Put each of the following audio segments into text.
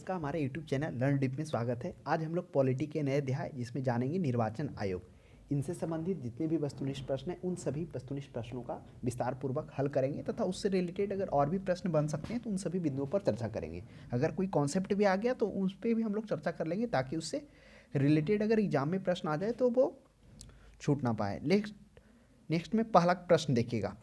इसका हमारे YouTube channel learn dip में स्वागत है। आज हम लोग पॉलिटी के नए अध्याय जिसमें जानेंगे निर्वाचन आयोग, इनसे संबंधित जितने भी वस्तुनिष्ठ प्रश्न हैं उन सभी वस्तुनिष्ठ प्रश्नों का विस्तार पूर्वक हल करेंगे तथा उससे रिलेटेड अगर और भी प्रश्न बन सकते हैं तो उन सभी बिंदुओं पर चर्चा करेंगे। अगर कोई कॉन्सेप्ट भी आ गया तो उस पर भी हम लोग चर्चा कर लेंगे ताकि उससे रिलेटेड अगर एग्जाम में प्रश्न आ जाए तो वो छूट ना पाए। नेक्स्ट में पहला प्रश्न देखिएगा,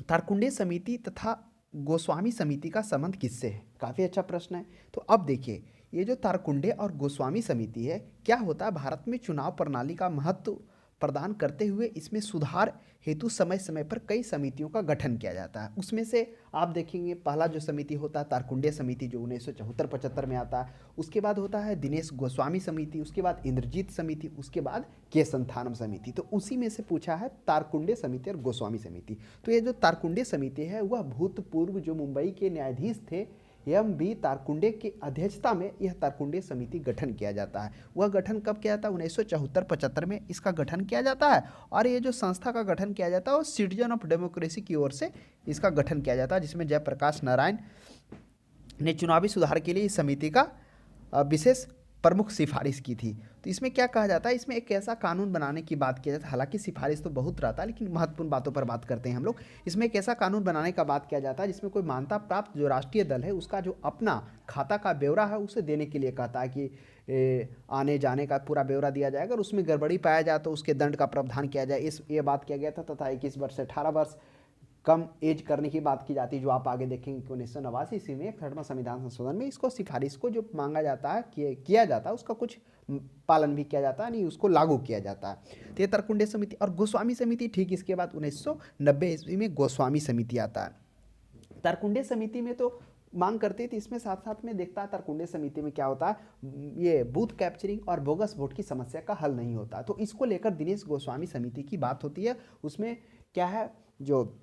तारकुंडे समिति तथा गोस्वामी समिति का संबंध किससे है? काफ़ी अच्छा प्रश्न है। तो अब देखिए, ये जो तारकुंडे और गोस्वामी समिति है, क्या होता है, भारत में चुनाव प्रणाली का महत्व प्रदान करते हुए इसमें सुधार हेतु समय समय पर कई समितियों का गठन किया जाता है। उसमें से आप देखेंगे पहला जो समिति होता है तारकुंडे समिति जो 1974-75 में आता है। उसके बाद होता है दिनेश गोस्वामी समिति, उसके बाद इंद्रजीत समिति, उसके बाद के संथानम समिति। तो उसी में से पूछा है तारकुंडे समिति और गोस्वामी समिति। तो ये जो तारकुंडे समिति है वह भूतपूर्व जो मुंबई के न्यायाधीश थे एम बी तारकुंडे की अध्यक्षता में यह तारकुंडे समिति गठन किया जाता है। वह गठन कब किया जाता है? 1974-75 में इसका गठन किया जाता है। और ये जो संस्था का गठन किया जाता है वो सिटीजन ऑफ डेमोक्रेसी की ओर से इसका गठन किया जाता है, जिसमें जयप्रकाश नारायण ने चुनावी सुधार के लिए इस समिति का विशेष प्रमुख सिफारिश की थी। तो इसमें क्या कहा जाता है, इसमें एक ऐसा कानून बनाने की बात की जाती है। हालांकि सिफारिश तो बहुत रहता है लेकिन महत्वपूर्ण बातों पर बात करते हैं हम लोग। इसमें एक ऐसा कानून बनाने का बात किया जाता है जिसमें कोई मान्यता प्राप्त जो राष्ट्रीय दल है उसका जो अपना खाता का ब्यौरा है उसे देने के लिए कहता है कि आने जाने का पूरा ब्यौरा दिया जाएगा और उसमें गड़बड़ी पाया जाए तो उसके दंड का प्रावधान किया जाए, ये बात किया गया था। तथा 21 वर्ष से 18 वर्ष कम एज करने की बात की जाती है, जो आप आगे देखेंगे कि 1989 ईस्वी में 61वां संविधान संशोधन में इसको सिफारिश को जो मांगा जाता है किया जाता है उसका कुछ पालन भी किया जाता है, नहीं उसको लागू किया जाता है। तो ये तारकुंडे समिति और गोस्वामी समिति ठीक इसके बाद 1990 ईस्वी में गोस्वामी समिति आता है। तारकुंडे समिति में तो मांग करती थी, इसमें साथ साथ में देखता है तारकुंडे समिति में क्या होता है, ये बूथ कैप्चरिंग और बोगस वोट की समस्या का हल नहीं होता। तो इसको लेकर दिनेश गोस्वामी समिति की बात होती है। उसमें क्या है, जो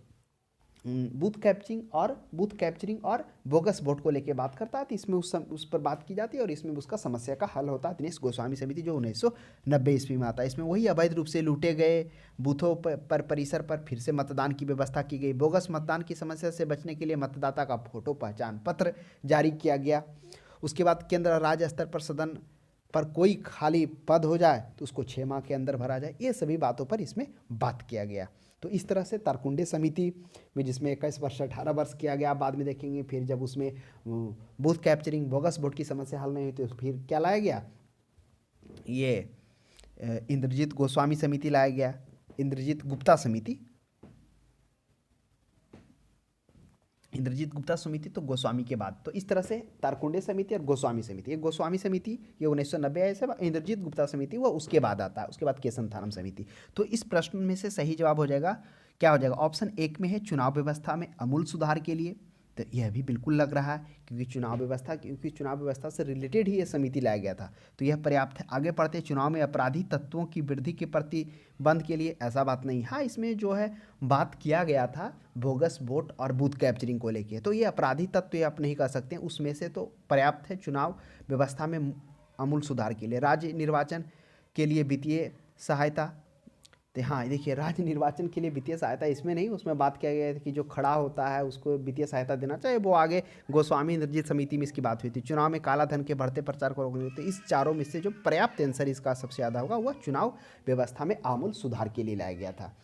बूथ कैप्चरिंग और बोगस वोट को लेके बात करता है। तो इसमें उस पर बात की जाती है और इसमें उसका समस्या का हल होता है दिनेश गोस्वामी समिति जो 1990 ईस्वी में आता है। इसमें वही अवैध रूप से लूटे गए बूथों पर परिसर पर फिर से मतदान की व्यवस्था की गई। बोगस मतदान की समस्या से बचने के लिए मतदाता का फोटो पहचान पत्र जारी किया गया। उसके बाद केंद्र और राज्य स्तर पर सदन पर कोई खाली पद हो जाए तो उसको 6 माह के अंदर भरा जाए। ये सभी बातों पर इसमें बात किया गया। तो इस तरह से तारकुंडे समिति में जिसमें 21 वर्ष 18 वर्ष किया गया, बाद में देखेंगे फिर जब उसमें बूथ कैप्चरिंग बोगस वोट की समस्या हल नहीं हुई तो फिर क्या लाया गया, ये इंद्रजीत गोस्वामी समिति लाया गया, इंद्रजीत गुप्ता समिति तो गोस्वामी के बाद। तो इस तरह से तारकुंडे समिति और गोस्वामी समिति, ये गोस्वामी समिति ये 1990 है, सब इंद्रजीत गुप्ता समिति वो उसके बाद आता है, उसके बाद केशनथानम समिति। तो इस प्रश्न में से सही जवाब हो जाएगा, क्या हो जाएगा, ऑप्शन 1 में है चुनाव व्यवस्था में आमूल सुधार के लिए। तो यह भी बिल्कुल लग रहा है क्योंकि चुनाव व्यवस्था से रिलेटेड ही ये समिति लाया गया था, तो यह पर्याप्त है। आगे बढ़ते, चुनाव में अपराधी तत्वों की वृद्धि के प्रतिबंध के लिए, ऐसा बात नहीं। हाँ, इसमें जो है बात किया गया था बोगस वोट और बूथ कैप्चरिंग को लेके, तो ये अपराधी तत्व ये आप नहीं कह सकते, उसमें से तो पर्याप्त है चुनाव व्यवस्था में आमूल सुधार के लिए। राज्य निर्वाचन के लिए वित्तीय सहायता, तो हाँ देखिए, राज्य निर्वाचन के लिए वित्तीय सहायता इसमें नहीं, उसमें बात किया गया है कि जो खड़ा होता है उसको वित्तीय सहायता देना चाहिए, वो आगे गोस्वामी इंद्रजीत समिति में इसकी बात हुई थी। चुनाव में काला धन के बढ़ते प्रचार को रोकने, तो इस चारों में से जो पर्याप्त आंसर इसका सबसे ज़्यादा होगा वह चुनाव व्यवस्था में आमूल सुधार के लिए लाया गया था।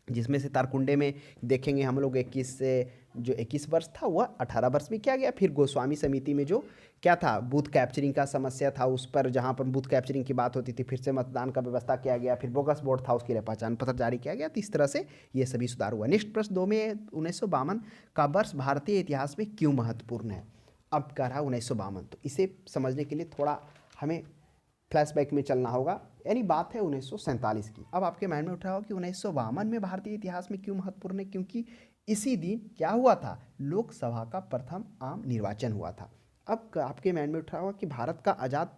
जिसमें से तारकुंडे में देखेंगे हम लोग 21 वर्ष था वह 18 वर्ष में किया गया। फिर गोस्वामी समिति में जो क्या था, बूथ कैप्चरिंग का समस्या था, उस पर जहाँ पर बूथ कैप्चरिंग की बात होती थी फिर से मतदान का व्यवस्था किया गया। फिर बोगस वोट था उसके लिए पहचान पत्र जारी किया गया। तो इस तरह से ये सभी सुधार हुआ। नेक्स्ट प्रश्न 2 में 1952 का वर्ष भारतीय इतिहास में क्यों महत्वपूर्ण है? अब कह रहा 1952, तो इसे समझने के लिए थोड़ा हमें फ्लैशबैक में चलना होगा, यानी बात है 1947 की। अब आपके माइंड में उठा होगा कि 1952 में भारतीय इतिहास में क्यों महत्वपूर्ण है, क्योंकि इसी दिन क्या हुआ था, लोकसभा का प्रथम आम निर्वाचन हुआ था। अब आपके माइंड में उठा होगा कि भारत का आज़ाद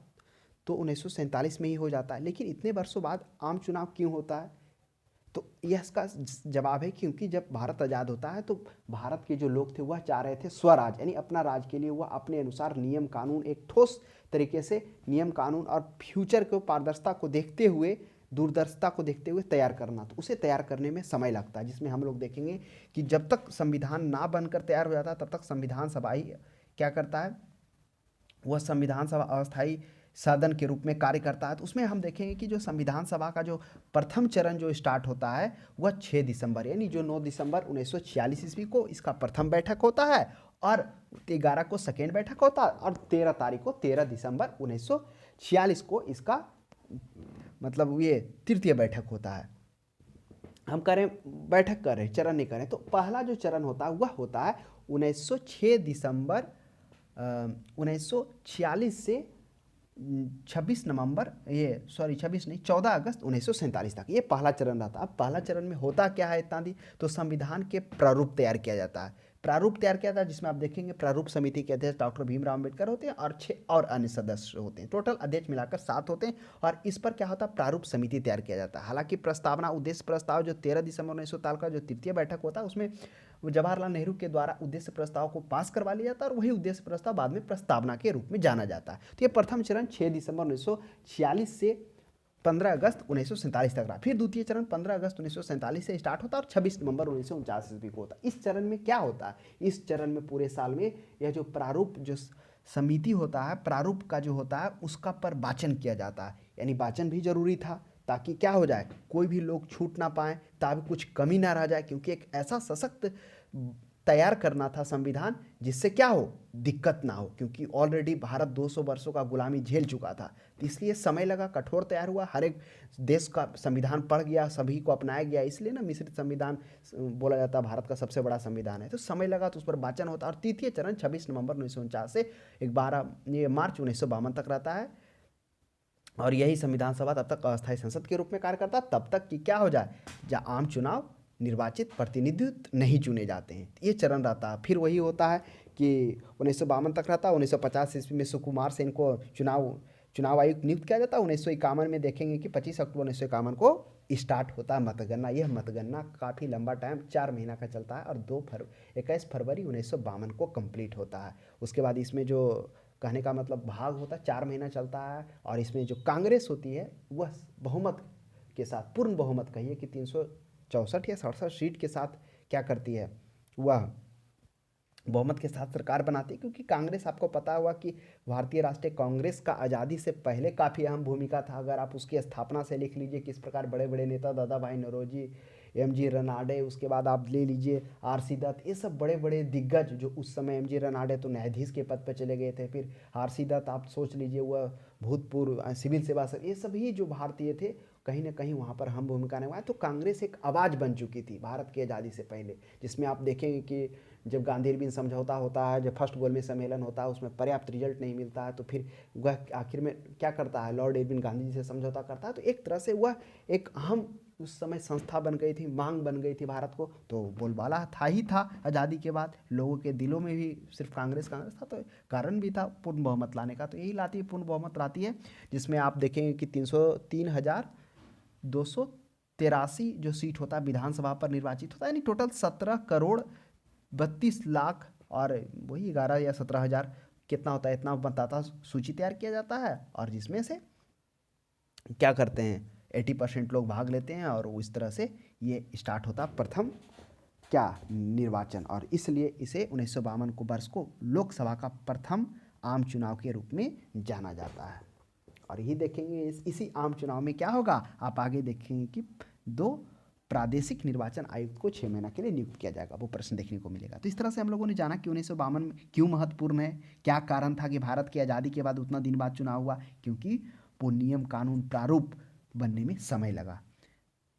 तो 1947 में ही हो जाता है, लेकिन इतने वर्षों बाद आम चुनाव क्यों होता है? तो यह इसका जवाब है क्योंकि जब भारत आज़ाद होता है तो भारत के जो लोग थे वह चाह रहे थे स्वराज, यानी अपना राज के लिए वह अपने अनुसार नियम कानून, एक ठोस तरीके से नियम कानून और फ्यूचर को पारदर्शिता को देखते हुए, दूरदर्शिता को देखते हुए तैयार करना। तो उसे तैयार करने में समय लगता है, जिसमें हम लोग देखेंगे कि जब तक संविधान ना बनकर तैयार हो जाता तब तक संविधान सभा ही क्या करता है, वह संविधान सभा अस्थायी सदन के रूप में कार्य करता है। तो उसमें हम देखेंगे कि जो संविधान सभा का जो प्रथम चरण जो स्टार्ट होता है वह 6 दिसंबर यानी जो 9 दिसंबर 1946 ईस्वी को इसका प्रथम बैठक होता है, और 11 को सेकेंड बैठक होता है, और 13 तारीख को 13 दिसंबर 1946 को इसका मतलब ये तृतीय बैठक होता है। हम करें बैठक कर रहे हैं, चरण नहीं करें, तो पहला जो चरण होता है वह होता है 1906 दिसंबर 1946 से 26 नवंबर, ये सॉरी 26 नहीं 14 अगस्त 1947 तक ये पहला चरण रहता है। अब पहला चरण में होता क्या है इत्यादि, तो संविधान के प्रारूप तैयार किया जाता है। प्रारूप तैयार किया जाता है जिसमें आप देखेंगे प्रारूप समिति के अध्यक्ष डॉक्टर भीमराव अम्बेडकर होते हैं और 6 और अन्य सदस्य होते हैं। टोटल अध्यक्ष मिलाकर 7 होते हैं, और इस पर क्या होता है, प्रारूप समिति तैयार किया जाता है। हालांकि प्रस्तावना उद्देश्य प्रस्ताव जो 13 दिसंबर 1947 का जो तृतीय बैठक होता है उसमें जवाहरलाल नेहरू के द्वारा उद्देश्य प्रस्ताव को पास करवा लिया जाता है, और वही उद्देश्य प्रस्ताव बाद में प्रस्तावना के रूप में जाना जाता है। तो ये प्रथम चरण 6 दिसंबर 1946 से 15 अगस्त 1947 तक रहा। फिर द्वितीय चरण 15 अगस्त 1947 से स्टार्ट होता है और 26 नवंबर 1949 ईस्वी को होता है। इस चरण में क्या होता है, इस चरण में पूरे साल में यह जो प्रारूप जो समिति होता है, प्रारूप का जो होता है उसका पर वाचन किया जाता है। यानी वाचन भी जरूरी था ताकि क्या हो जाए, कोई भी लोग छूट ना पाए, ताकि कुछ कमी ना रह जाए, क्योंकि एक ऐसा सशक्त तैयार करना था संविधान जिससे क्या हो, दिक्कत ना हो, क्योंकि ऑलरेडी भारत 200 वर्षों का गुलामी झेल चुका था। तो इसलिए समय लगा, कठोर तैयार हुआ, हर एक देश का संविधान पढ़ गया, सभी को अपनाया गया, इसलिए ना मिश्रित संविधान बोला जाता है भारत का सबसे बड़ा संविधान है। तो समय लगा तो उस पर वाचन होता है। और तृतीय चरण 26 नवंबर 1949 से 12 मार्च 1952 तक रहता है, और यही संविधान सभा तब तक अस्थायी संसद के रूप में कार्य करता है, तब तक कि क्या हो जाए, जहाँ आम चुनाव निर्वाचित प्रतिनिधित्व नहीं चुने जाते हैं। ये चरण रहता है। फिर वही होता है कि 1952 तक रहता है। 1950 ईस्वी में सुकुमार सेन को चुनाव आयुक्त नियुक्त किया जाता है। 1951 में देखेंगे कि 25 अक्टूबर 1951 को स्टार्ट होता है मतगणना। यह मतगणना काफ़ी लंबा टाइम 4 महीना का चलता है, और 21 फरवरी 1952 को कंप्लीट होता है। उसके बाद इसमें जो कहने का मतलब भाग होता है 4 महीना चलता है, और इसमें जो कांग्रेस होती है वह बहुमत के साथ, पूर्ण बहुमत कहिए कि 364 या 67 सीट के साथ क्या करती है, वह बहुमत के साथ सरकार बनाती है। क्योंकि कांग्रेस, आपको पता हुआ कि भारतीय राष्ट्रीय कांग्रेस का आज़ादी से पहले काफ़ी अहम भूमिका था। अगर आप उसकी स्थापना से लिख लीजिए किस प्रकार बड़े बड़े नेता दादा भाई नौरोजी, एमजी रनाडे, उसके बाद आप ले लीजिए आरसी दत्त, ये सब बड़े बड़े दिग्गज जो उस समय, एमजी रनाडे तो न्यायाधीश के पद पर चले गए थे, फिर आरसी दत्त आप सोच लीजिए वह भूतपूर्व सिविल सेवा से, ये सभी जो भारतीय थे कहीं ना कहीं वहाँ पर हम भूमिका निभाए। तो कांग्रेस एक आवाज़ बन चुकी थी भारत की आज़ादी से पहले, जिसमें आप देखेंगे कि जब गांधी इरविन समझौता होता है, जब फर्स्ट गोलमेज सम्मेलन होता है, उसमें पर्याप्त रिजल्ट नहीं मिलता है, तो फिर वह आखिर में क्या करता है, लॉर्ड इरविन गांधी जी से समझौता करता है। तो एक तरह से वह एक अहम उस समय संस्था बन गई थी, मांग बन गई थी भारत को। तो बोलबाला था ही था आज़ादी के बाद, लोगों के दिलों में भी सिर्फ कांग्रेस था, तो कारण भी था पूर्ण बहुमत लाने का। तो यही लाती है, पूर्ण बहुमत लाती है, जिसमें आप देखेंगे कि 303,283 जो सीट होता है विधानसभा पर निर्वाचित होता है, यानी टोटल 17,32,00,000 और वही 11 या 17,000 कितना होता है, इतना बताता सूची तैयार किया जाता है, और जिसमें से क्या करते हैं 80% लोग भाग लेते हैं, और इस तरह से ये स्टार्ट होता है प्रथम क्या निर्वाचन। और इसलिए इसे 1952 को वर्ष को लोकसभा का प्रथम आम चुनाव के रूप में जाना जाता है। और यही देखेंगे इसी आम चुनाव में क्या होगा, आप आगे देखेंगे कि 2 प्रादेशिक निर्वाचन आयुक्त को 6 महीना के लिए नियुक्त किया जाएगा, वो प्रश्न देखने को मिलेगा। तो इस तरह से हम लोगों ने जाना कि 1952 में क्यों महत्वपूर्ण है, क्या कारण था कि भारत की आज़ादी के बाद उतना दिन बाद चुनाव हुआ, क्योंकि वो नियम कानून प्रारूप बनने में समय लगा।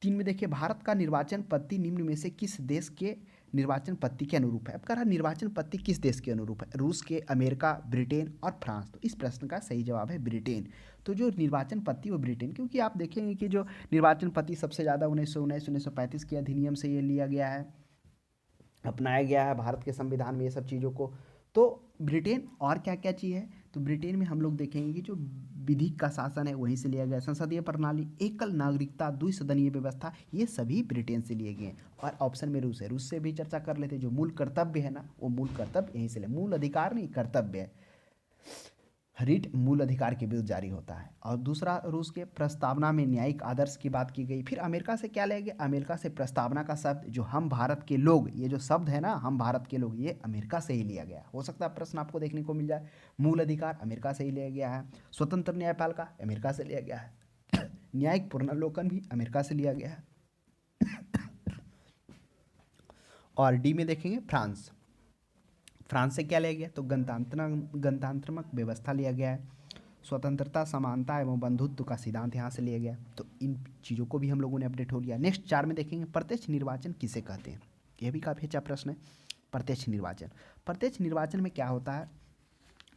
3 में देखिए, भारत का निर्वाचन पद्धति निम्न में से किस देश के निर्वाचन पद्धति के अनुरूप है। अब कह रहा निर्वाचन पद्धति किस देश के अनुरूप है, रूस के, अमेरिका, ब्रिटेन और फ्रांस। तो इस प्रश्न का सही जवाब है ब्रिटेन। तो जो निर्वाचन पद्धति वो ब्रिटेन, क्योंकि आप देखेंगे कि जो निर्वाचन पद्धति सबसे ज़्यादा 1919-1935 के अधिनियम से ये लिया गया है, अपनाया गया है भारत के संविधान में ये सब चीज़ों को। तो ब्रिटेन, और क्या क्या चीज़ है, तो ब्रिटेन में हम लोग देखेंगे कि जो विधिक का शासन है वहीं से लिया गया, संसदीय प्रणाली, एकल नागरिकता, द्विसदनीय व्यवस्था, ये सभी ब्रिटेन से लिए गए हैं। और ऑप्शन में रूस है, रूस से भी चर्चा कर लेते, जो मूल कर्तव्य है ना, वो मूल कर्तव्य यहीं से ले, मूल अधिकार नहीं कर्तव्य है। रिट मूल अधिकार के विरुद्ध जारी होता है। और दूसरा, रूस के प्रस्तावना में न्यायिक आदर्श की बात की गई। फिर अमेरिका से क्या लिया गया? अमेरिका से प्रस्तावना का शब्द जो हम भारत के लोग, ये जो शब्द है ना हम भारत के लोग, ये अमेरिका से ही लिया गया। हो सकता है प्रश्न आपको देखने को मिल जाए। मूल अधिकार अमेरिका से ही लिया गया है। स्वतंत्र न्यायपालिका अमेरिका से लिया गया है। न्यायिक पुनर्लोकन भी अमेरिका से लिया गया है। और डी में देखेंगे फ्रांस। फ्रांस से क्या लिया गया? तो गणतंत्रात्मक व्यवस्था लिया गया है। स्वतंत्रता, समानता एवं बंधुत्व का सिद्धांत यहाँ से लिया गया। तो इन चीज़ों को भी हम लोगों ने अपडेट हो लिया। नेक्स्ट 4 में देखेंगे प्रत्यक्ष निर्वाचन किसे कहते हैं। यह भी काफ़ी अच्छा प्रश्न है। प्रत्यक्ष निर्वाचन, प्रत्यक्ष निर्वाचन में क्या होता है?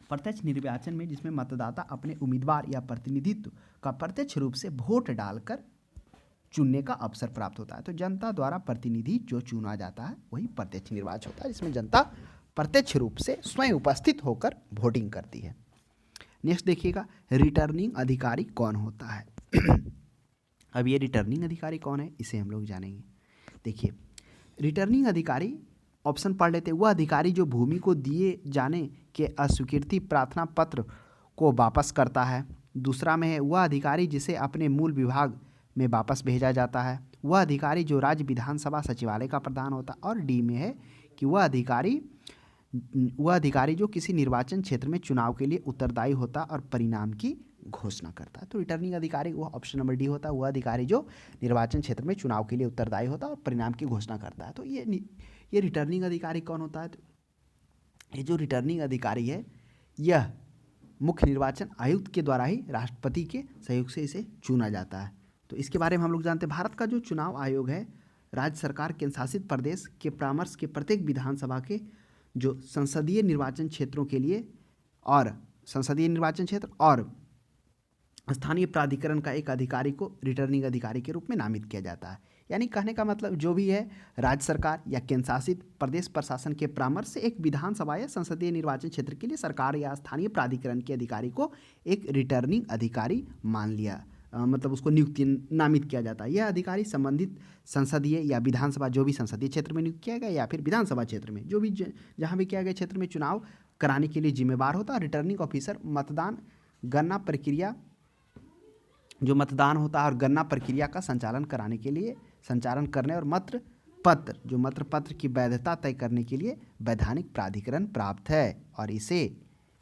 प्रत्यक्ष निर्वाचन में जिसमें मतदाता अपने उम्मीदवार या प्रतिनिधित्व का प्रत्यक्ष रूप से वोट डालकर चुनने का अवसर प्राप्त होता है। तो जनता द्वारा प्रतिनिधि जो चुना जाता है वही प्रत्यक्ष निर्वाचन होता है, जिसमें जनता प्रत्यक्ष रूप से स्वयं उपस्थित होकर वोटिंग करती है। नेक्स्ट देखिएगा, रिटर्निंग अधिकारी कौन होता है। अब ये रिटर्निंग अधिकारी कौन है, इसे हम लोग जानेंगे। देखिए, रिटर्निंग अधिकारी, ऑप्शन पढ़ लेते हैं। वह अधिकारी जो भूमि को दिए जाने के अस्वीकृति प्रार्थना पत्र को वापस करता है। दूसरा में है वह अधिकारी जिसे अपने मूल विभाग में वापस भेजा जाता है। वह अधिकारी जो राज्य विधानसभा सचिवालय का प्रधान होता है। और डी में है कि वह अधिकारी जो किसी निर्वाचन क्षेत्र में चुनाव के लिए उत्तरदायी होता और परिणाम की घोषणा करता है। तो रिटर्निंग अधिकारी वह ऑप्शन नंबर डी होता है, वह अधिकारी जो निर्वाचन क्षेत्र में चुनाव के लिए उत्तरदायी होता है और परिणाम की घोषणा करता है। तो ये रिटर्निंग अधिकारी कौन होता है? तो ये जो रिटर्निंग अधिकारी है यह मुख्य निर्वाचन आयुक्त के द्वारा ही राष्ट्रपति के सहयोग से इसे चुना जाता है। तो इसके बारे में हम लोग जानते हैं। भारत का जो चुनाव आयोग है राज्य सरकार, केंद्र शासित प्रदेश के परामर्श के प्रत्येक विधानसभा के जो संसदीय निर्वाचन क्षेत्रों के लिए और संसदीय निर्वाचन क्षेत्र और स्थानीय प्राधिकरण का एक अधिकारी को रिटर्निंग अधिकारी के रूप में नामित किया जाता है। यानी कहने का मतलब जो भी है राज्य सरकार या केंद्र शासित प्रदेश प्रशासन के परामर्श से एक विधानसभा या संसदीय निर्वाचन क्षेत्र के लिए सरकार या स्थानीय प्राधिकरण के अधिकारी को एक रिटर्निंग अधिकारी मान लिया, मतलब उसको नियुक्ति नामित किया जाता है। यह अधिकारी संबंधित संसदीय या विधानसभा जो भी संसदीय क्षेत्र में नियुक्त किया गया या फिर विधानसभा क्षेत्र में जो भी जहाँ भी किया गया क्षेत्र में चुनाव कराने के लिए जिम्मेवार होता है। रिटर्निंग ऑफिसर मतदान गणना प्रक्रिया, जो मतदान होता है और गणना प्रक्रिया का संचालन कराने के लिए, संचालन करने और मत पत्र की वैधता तय करने के लिए वैधानिक प्राधिकरण प्राप्त है और इसे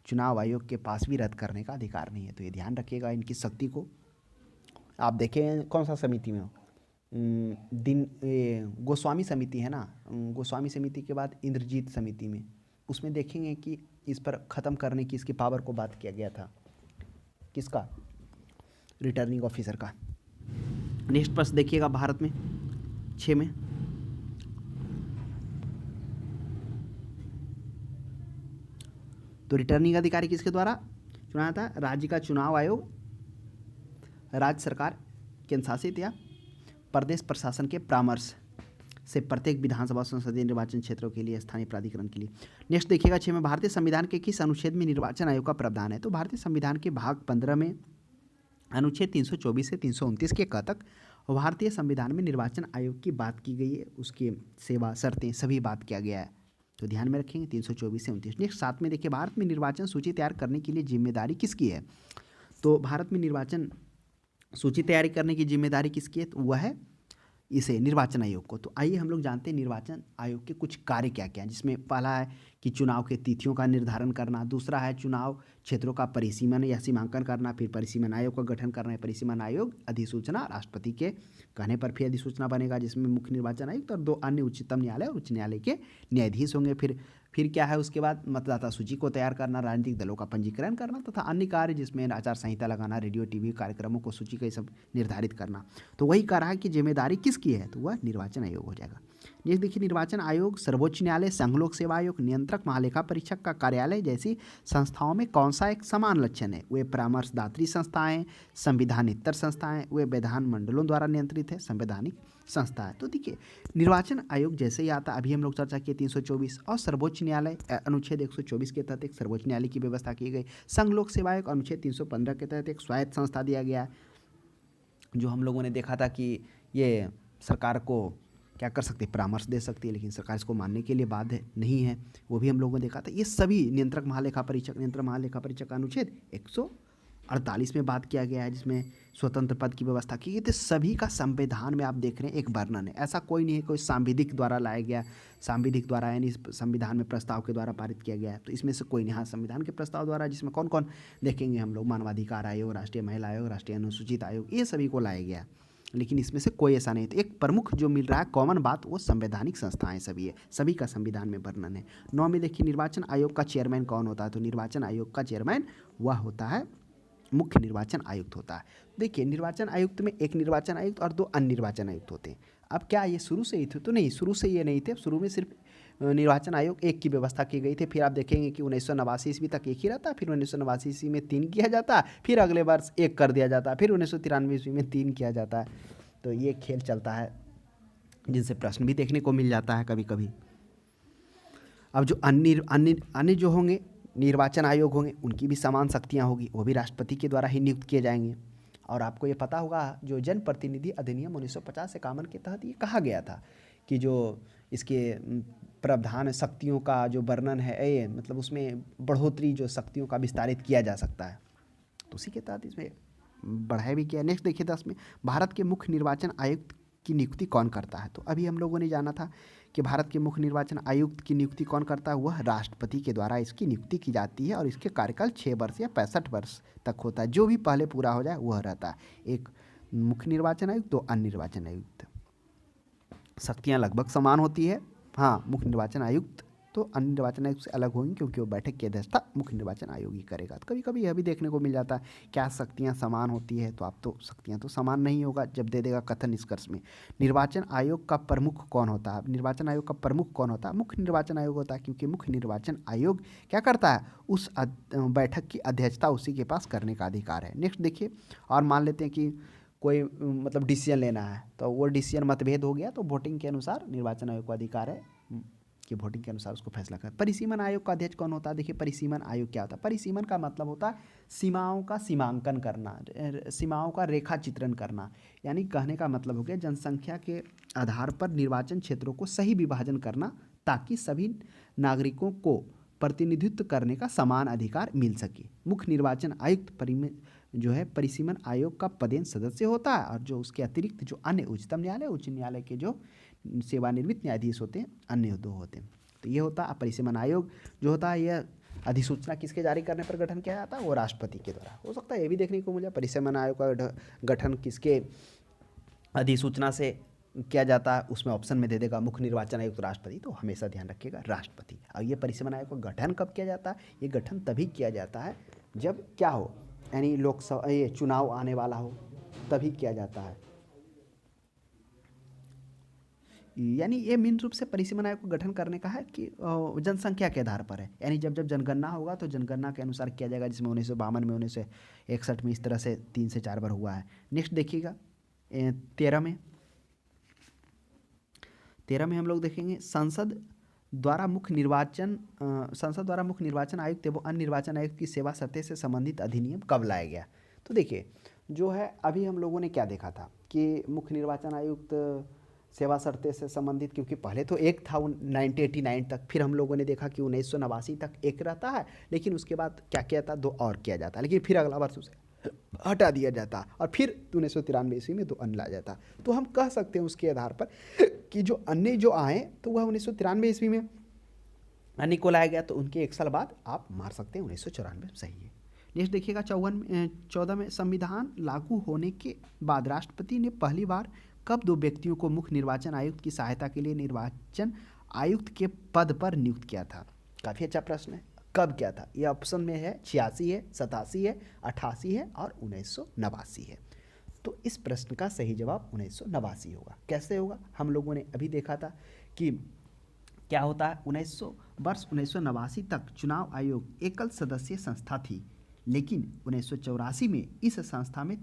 चुनाव आयोग के पास भी रद्द करने का अधिकार नहीं है। तो ये ध्यान रखिएगा इनकी शक्ति को। आप देखें कौन सा समिति में हो, गोस्वामी समिति है ना, गोस्वामी समिति के बाद इंद्रजीत समिति में, उसमें देखेंगे कि इस पर ख़त्म करने की इसकी पावर को बात किया गया था। किसका? रिटर्निंग ऑफिसर का। नेक्स्ट प्रश्न देखिएगा भारत में 6 में, तो रिटर्निंग अधिकारी किसके द्वारा चुना जाता है? राज्य का चुनाव आयोग, राज्य सरकार, केंद्र शासित या प्रदेश प्रशासन के परामर्श से प्रत्येक विधानसभा संसदीय निर्वाचन क्षेत्रों के लिए स्थानीय प्राधिकरण के लिए। नेक्स्ट देखिएगा 6 में, भारतीय संविधान के किस अनुच्छेद में निर्वाचन आयोग का प्रावधान है? तो भारतीय संविधान के भाग 15 में अनुच्छेद 324 से 329 के तक भारतीय संविधान में निर्वाचन आयोग की बात की गई है, उसकी सेवा, शर्तें सभी बात किया गया है। तो ध्यान में रखेंगे 324 से 29। नेक्स्ट 7 में देखिए, भारत में निर्वाचन सूची तैयार करने के लिए जिम्मेदारी किसकी है? तो भारत में निर्वाचन सूची तैयारी करने की जिम्मेदारी किसकी है? तो वह है इसे निर्वाचन आयोग को। तो आइए हम लोग जानते हैं निर्वाचन आयोग के कुछ कार्य क्या क्या हैं, जिसमें पहला है कि चुनाव के तिथियों का निर्धारण करना, दूसरा है चुनाव क्षेत्रों का परिसीमन या सीमांकन करना, फिर परिसीमन आयोग का गठन करना है। परिसीमन आयोग अधिसूचना राष्ट्रपति के कहने पर फिर अधिसूचना बनेगा, जिसमें मुख्य निर्वाचन आयुक्त और 2 अन्य उच्चतम न्यायालय और उच्च न्यायालय के न्यायाधीश होंगे। फिर क्या है उसके बाद मतदाता सूची को तैयार करना, राजनीतिक दलों का पंजीकरण करना तथा अन्य कार्य जिसमें आचार संहिता लगाना, रेडियो टीवी कार्यक्रमों को सूची का सब निर्धारित करना। तो वही कह रहा है कि जिम्मेदारी किसकी है? तो वह निर्वाचन आयोग हो जाएगा। नेक्स्ट देखिए, निर्वाचन आयोग सर्वोच्च न्यायालय, संघ लोक सेवा आयोग, नियंत्रक, महालेखा परीक्षक का कार्यालय जैसी संस्थाओं में कौन सा एक समान लक्षण है? वे परामर्शदात्री संस्थाएं, संविधानेतर संस्थाएं, वे विधान मंडलों द्वारा नियंत्रित है, संवैधानिक संस्था है। तो देखिए, निर्वाचन आयोग जैसे ही आता, अभी हम लोग चर्चा किए 324 और सर्वोच्च न्यायालय अनुच्छेद 124 के तहत एक सर्वोच्च न्यायालय की व्यवस्था की गई। संघ लोक सेवा आयोग अनुच्छेद 315 के तहत एक स्वायत्त संस्था दिया गया है, जो हम लोगों ने देखा था कि ये सरकार को क्या कर सकती है, परामर्श दे सकती है, लेकिन सरकार इसको मानने के लिए बाध्य नहीं है। वो भी हम लोगों ने देखा था। ये सभी नियंत्रक महालेखा परीक्षक का अनुच्छेद 148 में बात किया गया है, जिसमें स्वतंत्र पद की व्यवस्था की गई। तो सभी का संविधान में आप देख रहे हैं एक वर्णन है। ऐसा कोई नहीं है कोई सांविधिक द्वारा लाया गया, सांविधिक द्वारा यानी संविधान में प्रस्ताव के द्वारा पारित किया गया है, तो इसमें से कोई नहीं। हाँ, संविधान के प्रस्ताव द्वारा जिसमें कौन कौन देखेंगे हम लोग, मानवाधिकार आयोग, राष्ट्रीय महिला आयोग, राष्ट्रीय अनुसूचित आयोग, ये सभी को लाया गया, लेकिन इसमें से कोई ऐसा नहीं। तो एक प्रमुख जो मिल रहा है कॉमन बात, वो संवैधानिक संस्थाएं सभी है, सभी का संविधान में वर्णन है। 9 में देखिए निर्वाचन आयोग का चेयरमैन कौन होता है, तो निर्वाचन आयोग का चेयरमैन वह होता है मुख्य निर्वाचन आयुक्त होता है। देखिए निर्वाचन आयुक्त में एक निर्वाचन आयुक्त और 2 अन्य निर्वाचन आयुक्त होते हैं। अब क्या ये शुरू से ही थे, तो नहीं, शुरू से ये नहीं थे। शुरू में सिर्फ निर्वाचन आयोग एक की व्यवस्था की गई थी। फिर आप देखेंगे कि 1989 ईस्वी तक एक ही रहता, फिर 1989 ईस्वी में 3 किया जाता, फिर अगले वर्ष 1 कर दिया जाता, फिर 1993 ईस्वी में 3 किया जाता है। तो ये खेल चलता है, जिनसे प्रश्न भी देखने को मिल जाता है कभी कभी। अब जो अन्य जो होंगे निर्वाचन आयोग होंगे, उनकी भी समान शक्तियाँ होगी, वो भी राष्ट्रपति के द्वारा ही नियुक्त किए जाएंगे। और आपको ये पता होगा जो जनप्रतिनिधि अधिनियम 1950 के तहत ये कहा गया था कि जो इसके प्रावधान शक्तियों का जो वर्णन है, ये मतलब उसमें बढ़ोतरी जो शक्तियों का विस्तारित किया जा सकता है, तो उसी के तहत इसमें बढ़ाया भी किया। नेक्स्ट देखिए 10 में भारत के मुख्य निर्वाचन आयुक्त की नियुक्ति कौन करता है। तो अभी हम लोगों ने जाना था कि भारत के मुख्य निर्वाचन आयुक्त की नियुक्ति कौन करता है, वह राष्ट्रपति के द्वारा इसकी नियुक्ति की जाती है और इसके कार्यकाल 6 वर्ष या 65 वर्ष तक होता है। जो भी पहले पूरा हो जाए वह रहता है। एक मुख्य निर्वाचन आयुक्त, 2 अन्य निर्वाचन आयुक्त। शक्तियाँ लगभग समान होती है। हाँ, मुख्य निर्वाचन आयुक्त तो अन्य निर्वाचन आयुक्त से अलग होंगी, क्योंकि वो बैठक की अध्यक्षता मुख्य निर्वाचन आयोग ही करेगा। तो कभी कभी यह भी देखने को मिल जाता है क्या शक्तियां समान होती है, तो आप तो शक्तियां तो समान नहीं होगा जब दे देगा कथन निष्कर्ष में। निर्वाचन आयोग का प्रमुख कौन होता है, निर्वाचन आयोग का प्रमुख कौन होता है, मुख्य निर्वाचन आयोग होता है, क्योंकि मुख्य निर्वाचन आयोग क्या करता है, उस बैठक की अध्यक्षता उसी के पास करने का अधिकार है। नेक्स्ट देखिए, और मान लेते हैं कि कोई मतलब डिसीजन लेना है, तो वो डिसीजन मतभेद हो गया, तो वोटिंग के अनुसार निर्वाचन आयोग को अधिकार है कि वोटिंग के अनुसार उसको फैसला करें। परिसीमन आयोग का अध्यक्ष कौन होता है। देखिए परिसीमन आयोग क्या होता है, परिसीमन का मतलब होता है सीमाओं का सीमांकन करना, सीमाओं का रेखा चित्रण करना। यानी कहने का मतलब हो गया जनसंख्या के आधार पर निर्वाचन क्षेत्रों को सही विभाजन करना, ताकि सभी नागरिकों को प्रतिनिधित्व करने का समान अधिकार मिल सके। मुख्य निर्वाचन आयुक्त जो है परिसीमन आयोग का पदेन सदस्य होता है, और जो उसके अतिरिक्त जो अन्य उच्चतम न्यायालय, उच्च न्यायालय के जो सेवानिवृत्त न्यायाधीश होते हैं, अन्य 2 होते हैं। तो ये होता है परिसीमन आयोग जो होता है, यह अधिसूचना किसके जारी करने पर गठन किया जाता है, वो राष्ट्रपति के द्वारा। हो सकता है ये भी देखने को मिला परिसीमन आयोग का गठन किसके अधिसूचना से किया जाता है, उसमें ऑप्शन में दे देगा मुख्य निर्वाचन आयुक्त राष्ट्रपति, तो हमेशा ध्यान रखिएगा राष्ट्रपति। और ये परिसीमन आयोग का गठन कब किया जाता है, ये गठन तभी किया जाता है जब क्या हो, यानी लोकसभा ये चुनाव आने वाला हो, तभी किया जाता है। यानी ये मेन रूप से परिसीमन आयोग को गठन करने का है कि जनसंख्या के आधार पर है, यानी जब जब जनगणना होगा तो जनगणना के अनुसार किया जाएगा, जिसमें 1952 में 1961 में इस तरह से 3 से 4 बार हुआ है। नेक्स्ट देखिएगा 13 में हम लोग देखेंगे संसद द्वारा मुख्य निर्वाचन आयुक्त एवं अन्य निर्वाचन आयुक्त की सेवा शर्तें से संबंधित अधिनियम कब लाया गया। तो देखिए जो है अभी हम लोगों ने क्या देखा था कि मुख्य निर्वाचन आयुक्त सेवा शर्तें से संबंधित, क्योंकि पहले तो एक था 1989 तक, फिर हम लोगों ने देखा कि 1989 तक एक रहता है, लेकिन उसके बाद क्या किया था, 2 और किया जाता है, लेकिन फिर अगला वर्ष उसे हटा दिया जाता और फिर 1993 ईस्वी में 2 अन्य लाया जाता। तो हम कह सकते हैं उसके आधार पर कि जो अन्य जो आए तो वह 1993 ईस्वी में अन्य को लाया गया, तो उनके 1 साल बाद आप मार सकते हैं 1994 सही है। नेक्स्ट देखिएगा 14 में संविधान लागू होने के बाद राष्ट्रपति ने पहली बार कब 2 व्यक्तियों को मुख्य निर्वाचन आयुक्त की सहायता के लिए निर्वाचन आयुक्त के पद पर नियुक्त किया था। काफ़ी अच्छा प्रश्न है, कब क्या था। ये ऑप्शन में है 86 है, 87 है, 88 है और 1989 है। तो इस प्रश्न का सही जवाब 1989 होगा। कैसे होगा, हम लोगों ने अभी देखा था कि क्या होता है, 1989 तक चुनाव आयोग एकल सदस्यीय संस्था थी, लेकिन 1984 में इस संस्था में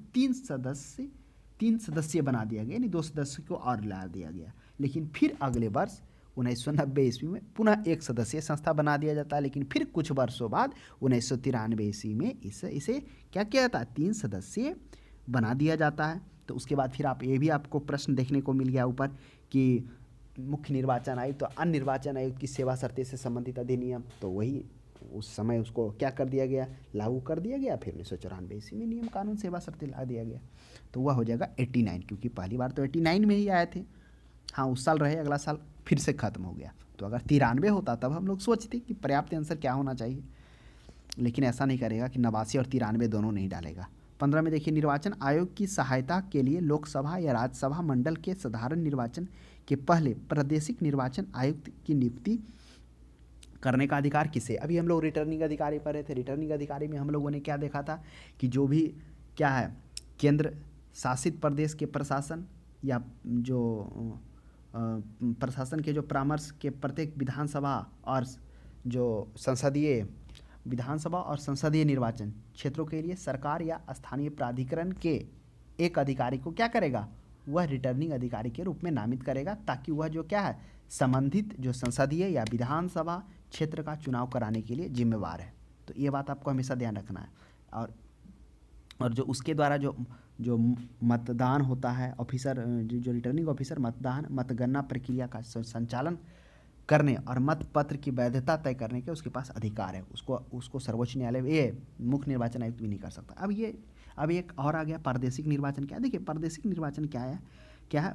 3 सदस्य बना दिया गया, यानी 2 सदस्य को और ला दिया गया। लेकिन फिर अगले वर्ष 1990 ईस्वी में पुनः 1 सदस्यीय संस्था बना दिया जाता है, लेकिन फिर कुछ वर्षों बाद 1993 ईस्वी में इसे क्या किया जाता है, 3 सदस्यीय बना दिया जाता है। तो उसके बाद फिर आप ये भी आपको प्रश्न देखने को मिल गया ऊपर कि मुख्य निर्वाचन आयुक्त तो अन्य निर्वाचन आयुक्त की सेवा शर्तें से संबंधित अधिनियम, तो वही उस समय उसको क्या कर दिया गया, लागू कर दिया गया। फिर 1994 इसी में नियम कानून सेवा शर्तें ला दिया गया, तो वह हो जाएगा 89, क्योंकि पहली बार तो 89 में ही आए थे। हाँ, उस साल रहे, अगला साल फिर से खत्म हो गया। तो अगर 93 होता तब हम लोग सोचते कि पर्याप्त आंसर क्या होना चाहिए, लेकिन ऐसा नहीं करेगा कि 89 और 93 दोनों नहीं डालेगा। 15 में देखिए, निर्वाचन आयोग की सहायता के लिए लोकसभा या राज्यसभा मंडल के साधारण निर्वाचन के पहले प्रादेशिक निर्वाचन आयुक्त की नियुक्ति करने का अधिकार किसे। अभी हम लोग रिटर्निंग अधिकारी पर रहे थे। रिटर्निंग अधिकारी में हम लोगों ने क्या देखा था कि जो भी क्या है, केंद्र शासित प्रदेश के प्रशासन या जो प्रशासन के जो परामर्श के प्रत्येक विधानसभा और जो संसदीय विधानसभा और संसदीय निर्वाचन क्षेत्रों के लिए सरकार या स्थानीय प्राधिकरण के एक अधिकारी को क्या करेगा, वह रिटर्निंग अधिकारी के रूप में नामित करेगा, ताकि वह जो क्या है, संबंधित जो संसदीय या विधानसभा क्षेत्र का चुनाव कराने के लिए जिम्मेवार है। तो ये बात आपको हमेशा ध्यान रखना है। और जो उसके द्वारा जो जो मतदान होता है, ऑफिसर जो रिटर्निंग ऑफिसर मतदान मतगणना प्रक्रिया का संचालन करने और मत पत्र की वैधता तय करने के उसके पास अधिकार है। उसको सर्वोच्च न्यायालय ये मुख्य निर्वाचन आयुक्त भी नहीं कर सकता। अब एक और आ गया प्रादेशिक निर्वाचन। क्या देखिए, प्रादेशिक निर्वाचन क्या है,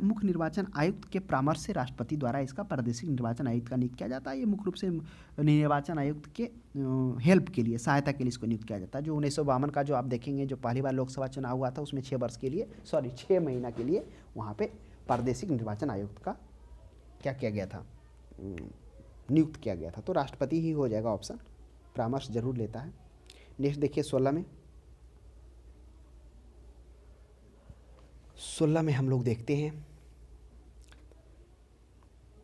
मुख्य निर्वाचन आयुक्त के परामर्श से राष्ट्रपति द्वारा इसका प्रादेशिक निर्वाचन आयुक्त का नियुक्त किया जाता है। ये मुख्य रूप से निर्वाचन आयुक्त के हेल्प के लिए, सहायता के लिए इसको नियुक्त किया जाता है। जो 1952 का जो आप देखेंगे, जो पहली बार लोकसभा चुनाव हुआ था, उसमें 6 महीना के लिए वहाँ पे प्रादेशिक निर्वाचन आयुक्त का क्या किया गया था, नियुक्त किया गया था। तो राष्ट्रपति ही हो जाएगा ऑप्शन, परामर्श जरूर लेता है। नेक्स्ट देखिए 16 में हम लोग देखते हैं,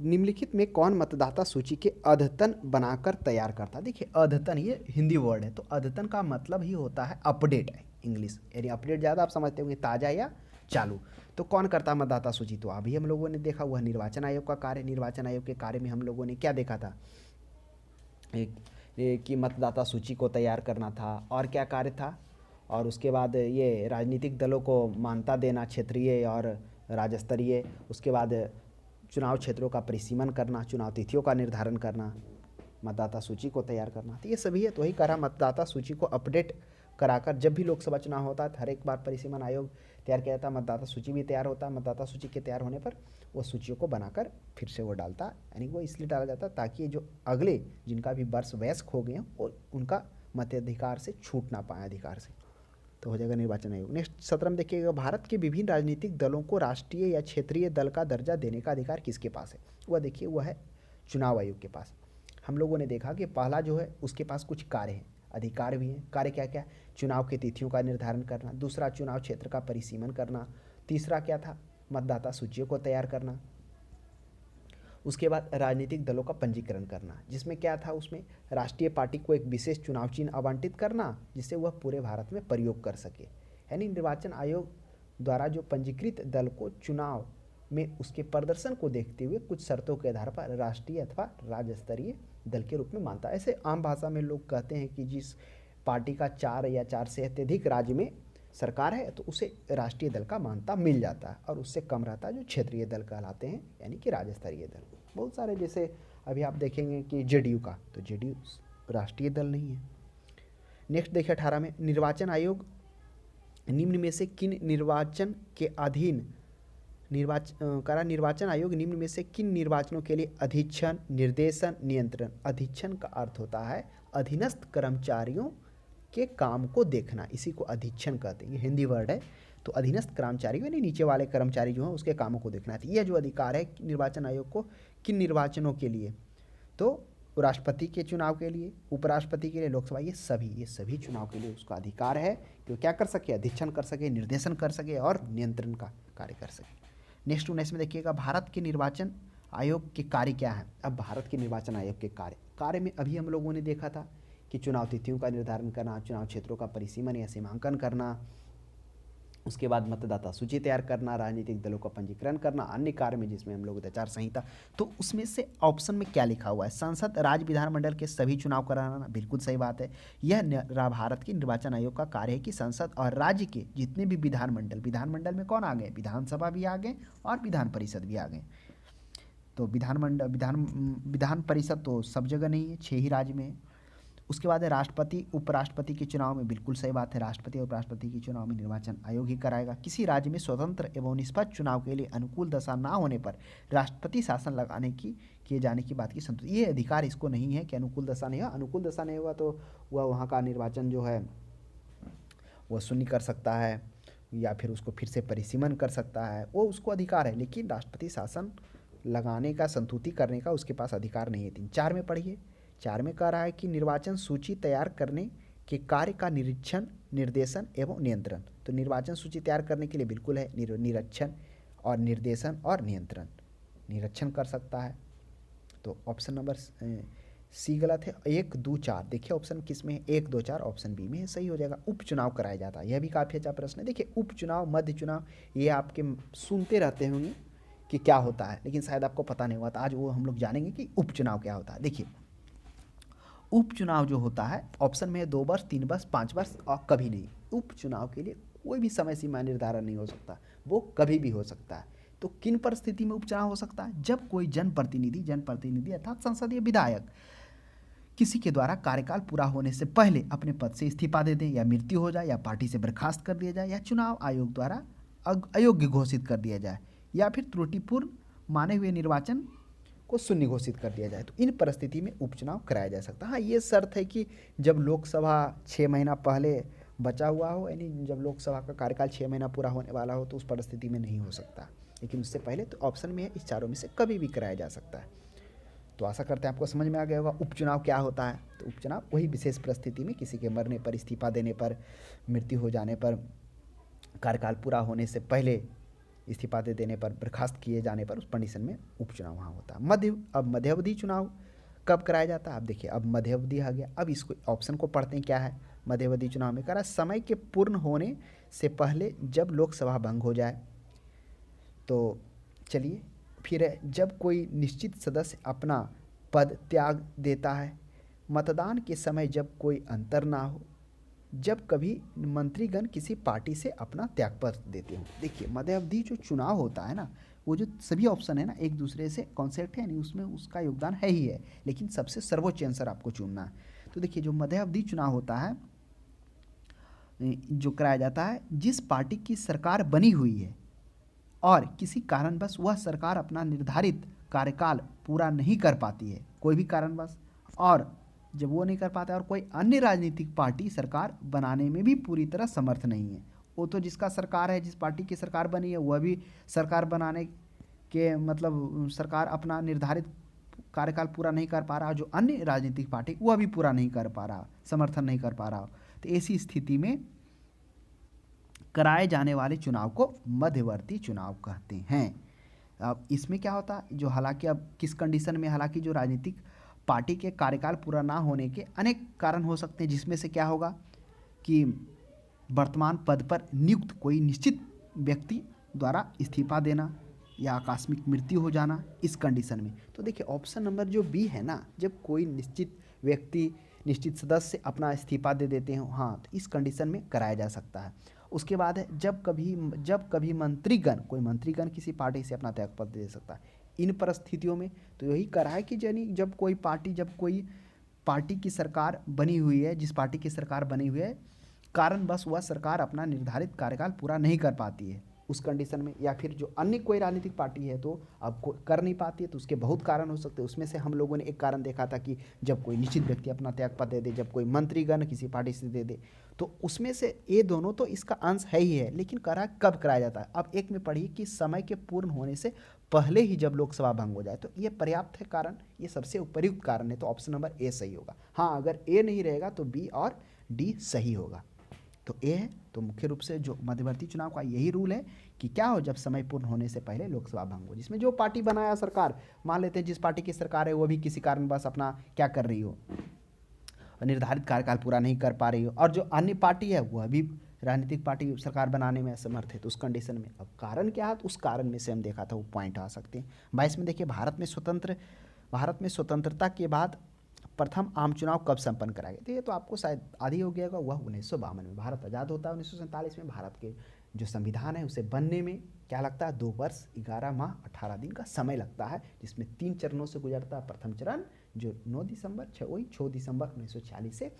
निम्नलिखित में कौन मतदाता सूची के अद्यतन बनाकर तैयार करता है। देखिए, अद्यतन ये हिंदी वर्ड है, तो अद्यतन का मतलब ही होता है अपडेट, इंग्लिश, यानी अपडेट ज़्यादा आप समझते होंगे ताज़ा या चालू। तो कौन करता है मतदाता सूची, तो अभी हम लोगों ने देखा वह निर्वाचन आयोग का कार्य। निर्वाचन आयोग के कार्य में हम लोगों ने क्या देखा था, कि मतदाता सूची को तैयार करना था, और क्या कार्य था, और उसके बाद ये राजनीतिक दलों को मान्यता देना, क्षेत्रीय और राज्य स्तरीय। उसके बाद चुनाव क्षेत्रों का परिसीमन करना, चुनाव तिथियों का निर्धारण करना, मतदाता सूची को तैयार करना, तो ये सभी है। तो वही करा, मतदाता सूची को अपडेट कराकर जब भी लोकसभा चुनाव होता है, हर एक बार परिसीमन आयोग तैयार किया जाता है, मतदाता सूची भी तैयार होता है। मतदाता सूची के तैयार होने पर वो सूचियों को बनाकर फिर से वो डालता है, यानी वो इसलिए डाला जाता है ताकि जो अगले जिनका भी वर्ष वयस्क हो गए हैं उनका मताधिकार से छूट ना पाए अधिकार से। तो हो जाएगा निर्वाचन आयोग। नेक्स्ट 17 में देखिएगा, भारत के विभिन्न राजनीतिक दलों को राष्ट्रीय या क्षेत्रीय दल का दर्जा देने का अधिकार किसके पास है। वह देखिए, वह है चुनाव आयोग के पास। हम लोगों ने देखा कि पहला जो है उसके पास कुछ कार्य हैं, अधिकार भी हैं। कार्य क्या क्या, चुनाव की तिथियों का निर्धारण करना, दूसरा चुनाव क्षेत्र का परिसीमन करना, तीसरा क्या था, मतदाता सूचियों को तैयार करना, उसके बाद राजनीतिक दलों का पंजीकरण करना, जिसमें क्या था, उसमें राष्ट्रीय पार्टी को एक विशेष चुनाव चिन्ह आवंटित करना जिससे वह पूरे भारत में प्रयोग कर सके। यानी निर्वाचन आयोग द्वारा जो पंजीकृत दल को चुनाव में उसके प्रदर्शन को देखते हुए कुछ शर्तों के आधार पर राष्ट्रीय अथवा राज्य स्तरीय दल के रूप में मानता है। ऐसे आम भाषा में लोग कहते हैं कि जिस पार्टी का 4 या 4 से अत्यधिक राज्य में सरकार है तो उसे राष्ट्रीय दल का मान्यता मिल जाता है, और उससे कम रहता है जो क्षेत्रीय दल कहलाते हैं, यानी कि राज्य स्तरीय दल। बहुत सारे, जैसे अभी आप देखेंगे कि जेडीयू का, तो जेडीयू राष्ट्रीय दल नहीं है। नेक्स्ट देखिए 18 में, निर्वाचन आयोग निम्न में से किन निर्वाचन के अधीन निर्वाचन आयोग निम्न में से किन निर्वाचनों के लिए अधीक्षण, निर्देशन, नियंत्रण। अधीक्षण का अर्थ होता है अधीनस्थ कर्मचारियों के काम को देखना, इसी को अधीक्षण कहते हैं। ये हिंदी वर्ड है। तो अधीनस्थ कर्मचारी यानी नीचे वाले कर्मचारी जो हैं उसके कामों को देखना है। यह जो अधिकार है निर्वाचन आयोग को किन निर्वाचनों के लिए, तो राष्ट्रपति के चुनाव के लिए, उपराष्ट्रपति के लिए, लोकसभा, ये सभी चुनाव के लिए उसका अधिकार है कि वो क्या कर सके, अधीक्षण कर सके, निर्देशन कर सके और नियंत्रण का कार्य कर सके। नेक्स्ट 19 में देखिएगा, भारत के निर्वाचन आयोग के कार्य क्या है। अब भारत के निर्वाचन आयोग के कार्य में अभी हम लोगों ने देखा था कि चुनाव तिथियों का निर्धारण करना, चुनाव क्षेत्रों का परिसीमन या सीमांकन करना, उसके बाद मतदाता सूची तैयार करना, राजनीतिक दलों का पंजीकरण करना, अन्य कार्य में जिसमें हम लोग आचार संहिता। तो उसमें से ऑप्शन में क्या लिखा हुआ है, संसद राज्य विधानमंडल के सभी चुनाव कराना। बिल्कुल सही बात है। यह भारत की निर्वाचन आयोग का कार्य है कि संसद और राज्य के जितने भी विधानमंडल में कौन आ गए, विधानसभा भी आ गए और विधान परिषद भी आ गए, तो विधान परिषद तो सब जगह नहीं है, 6 ही राज्य में है। उसके बाद है राष्ट्रपति उपराष्ट्रपति के चुनाव में, बिल्कुल सही बात है, राष्ट्रपति और उपराष्ट्रपति के चुनाव में निर्वाचन आयोग ही कराएगा। किसी राज्य में स्वतंत्र एवं निष्पक्ष चुनाव के लिए अनुकूल दशा ना होने पर राष्ट्रपति शासन लगाने की किए जाने की बात की संतुष्टि, ये अधिकार इसको नहीं है कि अनुकूल दशा नहीं है। अनुकूल दशा नहीं होगा तो वह वहाँ का निर्वाचन जो है वह शून्य कर सकता है या फिर उसको फिर से परिसीमन कर सकता है, वो उसको अधिकार है। लेकिन राष्ट्रपति शासन लगाने का, संतुष्टि करने का उसके पास अधिकार नहीं है। 3-4 में पढ़िए, 4 में कह रहा है कि निर्वाचन सूची तैयार करने के कार्य का निरीक्षण, निर्देशन एवं नियंत्रण। तो निर्वाचन सूची तैयार करने के लिए बिल्कुल है निरीक्षण और निर्देशन और नियंत्रण, निरीक्षण कर सकता है। तो ऑप्शन नंबर सी गलत है। 1, 2, 4 देखिए ऑप्शन किस में है, 1, 2, 4 ऑप्शन बी में है, सही हो जाएगा। उपचुनाव कराया जाता है, यह भी काफ़ी अच्छा प्रश्न है। देखिए उपचुनाव, मध्य चुनाव, ये आपके सुनते रहते होंगे कि क्या होता है, लेकिन शायद आपको पता नहीं हुआ, तो आज वो हम लोग जानेंगे कि उपचुनाव क्या होता है। देखिए उपचुनाव जो होता है ऑप्शन में है 2 वर्ष, 3 वर्ष, 5 वर्ष और कभी नहीं। उपचुनाव के लिए कोई भी समय सीमा निर्धारण नहीं हो सकता, वो कभी भी हो सकता है। तो किन परिस्थिति में उपचुनाव हो सकता है? जब कोई जनप्रतिनिधि अर्थात संसदीय विधायक किसी के द्वारा कार्यकाल पूरा होने से पहले अपने पद से इस्तीफा दे दें, या मृत्यु हो जाए, या पार्टी से बर्खास्त कर दिया जाए, या चुनाव आयोग द्वारा अयोग्य घोषित कर दिया जाए, या फिर त्रुटिपूर्ण माने हुए निर्वाचन को शून्य घोषित कर दिया जाए, तो इन परिस्थिति में उपचुनाव कराया जा सकता है। हाँ, ये शर्त है कि जब लोकसभा 6 महीना पहले बचा हुआ हो, यानी जब लोकसभा का कार्यकाल 6 महीना पूरा होने वाला हो, तो उस परिस्थिति में नहीं हो सकता। लेकिन उससे पहले तो ऑप्शन में है, इस चारों में से कभी भी कराया जा सकता है। तो आशा करते हैं आपको समझ में आ गया होगा उपचुनाव क्या होता है। तो उपचुनाव वही विशेष परिस्थिति में किसी के मरने पर, इस्तीफा देने पर, मृत्यु हो जाने पर, कार्यकाल पूरा होने से पहले इस्तीफा दे देने पर, बर्खास्त किए जाने पर, उस कंडीशन में उपचुनाव वहाँ होता है। अब मध्यावधि चुनाव कब कराया जाता है? अब देखिए, अब मध्यावधि आ गया। अब इसको ऑप्शन को पढ़ते हैं क्या है मध्यावधि चुनाव में। कह रहा है समय के पूर्ण होने से पहले जब लोकसभा भंग हो जाए। तो चलिए फिर है, जब कोई निश्चित सदस्य अपना पद त्याग देता है, मतदान के समय जब कोई अंतर ना हो, जब कभी मंत्रीगण किसी पार्टी से अपना त्यागपत्र देते हो। देखिए मध्यावधि जो चुनाव होता है ना, वो जो सभी ऑप्शन है ना एक दूसरे से कॉन्सेप्ट है, नहीं उसमें उसका योगदान है ही है, लेकिन सबसे सर्वोच्च आंसर आपको चुनना है। तो देखिए जो मध्यावधि चुनाव होता है जो कराया जाता है, जिस पार्टी की सरकार बनी हुई है और किसी कारणवश वह सरकार अपना निर्धारित कार्यकाल पूरा नहीं कर पाती है, कोई भी कारणवश, और जब वो नहीं कर पाता है और कोई अन्य राजनीतिक पार्टी सरकार बनाने में भी पूरी तरह समर्थ नहीं है, वो तो जिसका सरकार है, जिस पार्टी की सरकार बनी है, वह भी सरकार बनाने के मतलब सरकार अपना निर्धारित कार्यकाल पूरा नहीं कर पा रहा, जो अन्य राजनीतिक पार्टी वह भी पूरा नहीं कर पा रहा, समर्थन नहीं कर पा रहा, तो ऐसी स्थिति में कराए जाने वाले चुनाव को मध्यवर्ती चुनाव कहते हैं। अब इसमें क्या होता है, जो हालांकि अब किस कंडीशन में, हालांकि जो राजनीतिक पार्टी के कार्यकाल पूरा ना होने के अनेक कारण हो सकते हैं, जिसमें से क्या होगा कि वर्तमान पद पर नियुक्त कोई निश्चित व्यक्ति द्वारा इस्तीफा देना या आकस्मिक मृत्यु हो जाना, इस कंडीशन में। तो देखिए ऑप्शन नंबर जो बी है ना, जब कोई निश्चित व्यक्ति, निश्चित सदस्य अपना इस्तीफा दे देते हैं, हाँ, तो इस कंडीशन में कराया जा सकता है। उसके बाद है जब कभी मंत्रीगण, कोई मंत्रीगण किसी पार्टी से अपना त्यागपत्र दे सकता है, इन परिस्थितियों में। तो यही करा है कि जब कोई पार्टी की सरकार बनी हुई है, जिस पार्टी की सरकार बनी हुई है, कारणवश वह सरकार अपना निर्धारित कार्यकाल पूरा नहीं कर पाती है, उस कंडीशन में, या फिर जो अन्य कोई राजनीतिक पार्टी है तो अब कर नहीं पाती है, तो उसके बहुत कारण हो सकते हैं। उसमें से हम लोगों ने एक कारण देखा था कि जब कोई निश्चित व्यक्ति अपना त्यागपत्र दे दे, जब कोई मंत्रीगण किसी पार्टी से दे दे, तो उसमें से ये दोनों तो इसका अंश है ही है। लेकिन करा कब कराया जाता है? अब एक में पढ़िए कि समय के पूर्ण होने से पहले ही जब लोकसभा भंग हो जाए, तो ये पर्याप्त है कारण, ये सबसे उपयुक्त कारण है, तो ऑप्शन नंबर ए सही होगा। हाँ, अगर ए नहीं रहेगा तो बी और डी सही होगा। तो ए है। तो मुख्य रूप से जो मध्यवर्ती चुनाव का यही रूल है कि क्या हो, जब समय पूर्ण होने से पहले लोकसभा भंग हो, जिसमें जो पार्टी बनाया सरकार, मान लेते हैं जिस पार्टी की सरकार है वो भी किसी कारणवश अपना क्या कर रही हो, निर्धारित कार्यकाल पूरा नहीं कर पा रही हो, और जो अन्य पार्टी है वह भी राजनीतिक पार्टी सरकार बनाने में असमर्थ है, तो उस कंडीशन में अब कारण क्या है, तो उस कारण में से हम देखा था वो पॉइंट आ सकते हैं। 22 में देखिए, भारत में स्वतंत्रता के बाद प्रथम आम चुनाव कब संपन्न कराया गया? तो ये तो आपको शायद आदि हो गया होगा, वह 1952 में। भारत आज़ाद होता है 1947 में, भारत के जो संविधान है उसे बनने में क्या लगता है, 2 वर्ष 11 माह 18 दिन का समय लगता है, जिसमें 3 चरणों से गुजरता है। प्रथम चरण जो 9 दिसंबर 6 दिसंबर 1946 से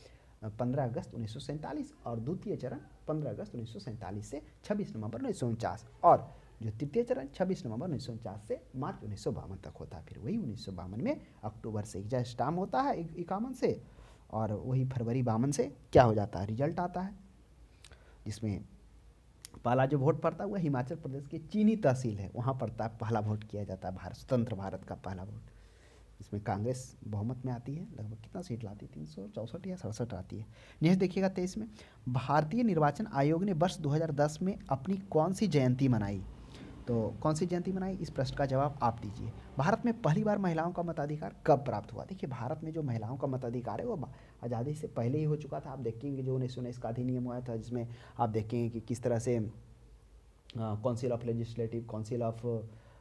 15 अगस्त 1947 और द्वितीय चरण 15 अगस्त 1947 से 26 नवंबर 1949 और जो तृतीय चरण 26 नवंबर 1949 से मार्च 1952 तक होता है। फिर वही 1952 में अक्टूबर से एग्जाम स्टार्ट होता है 51 से, और वही फरवरी 52 से क्या हो जाता है, रिजल्ट आता है, जिसमें पहला जो वोट पड़ता है वह हिमाचल प्रदेश की चीनी तहसील है, वहाँ पड़ता है, पहला वोट किया जाता है भारत स्वतंत्र भारत का पहला वोट। इसमें कांग्रेस बहुमत में आती है, लगभग कितना सीट लाती है, 364 या 67 आती है। नेक्स्ट देखिएगा 23 में, भारतीय निर्वाचन आयोग ने वर्ष 2010 में अपनी कौन सी जयंती मनाई। तो कौन सी जयंती मनाई, इस प्रश्न का जवाब आप दीजिए। भारत में पहली बार महिलाओं का मताधिकार कब प्राप्त हुआ। देखिए भारत में जो महिलाओं का मताधिकार है वो आज़ादी से पहले ही हो चुका था। आप देखेंगे जो 1919 का अधिनियम हुआ था, जिसमें आप देखेंगे कि किस तरह से council of legislative, council of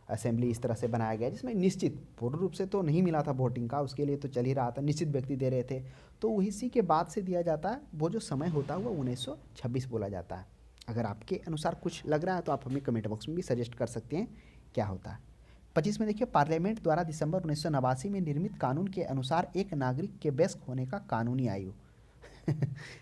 assembly इस तरह से बनाया गया, जिसमें निश्चित पूर्ण रूप से तो नहीं मिला था वोटिंग का, उसके लिए तो चल ही रहा था, निश्चित व्यक्ति दे रहे थे, तो इसी के बाद से दिया जाता है। वो जो समय होता है वो 1926 बोला जाता है। अगर आपके अनुसार कुछ लग रहा है तो आप हमें कमेंट बॉक्स में भी सजेस्ट कर सकते हैं क्या होता है। 25 में देखिए, पार्लियामेंट द्वारा दिसंबर 1989 में निर्मित कानून के अनुसार एक नागरिक के वयस्क होने का कानूनी आयु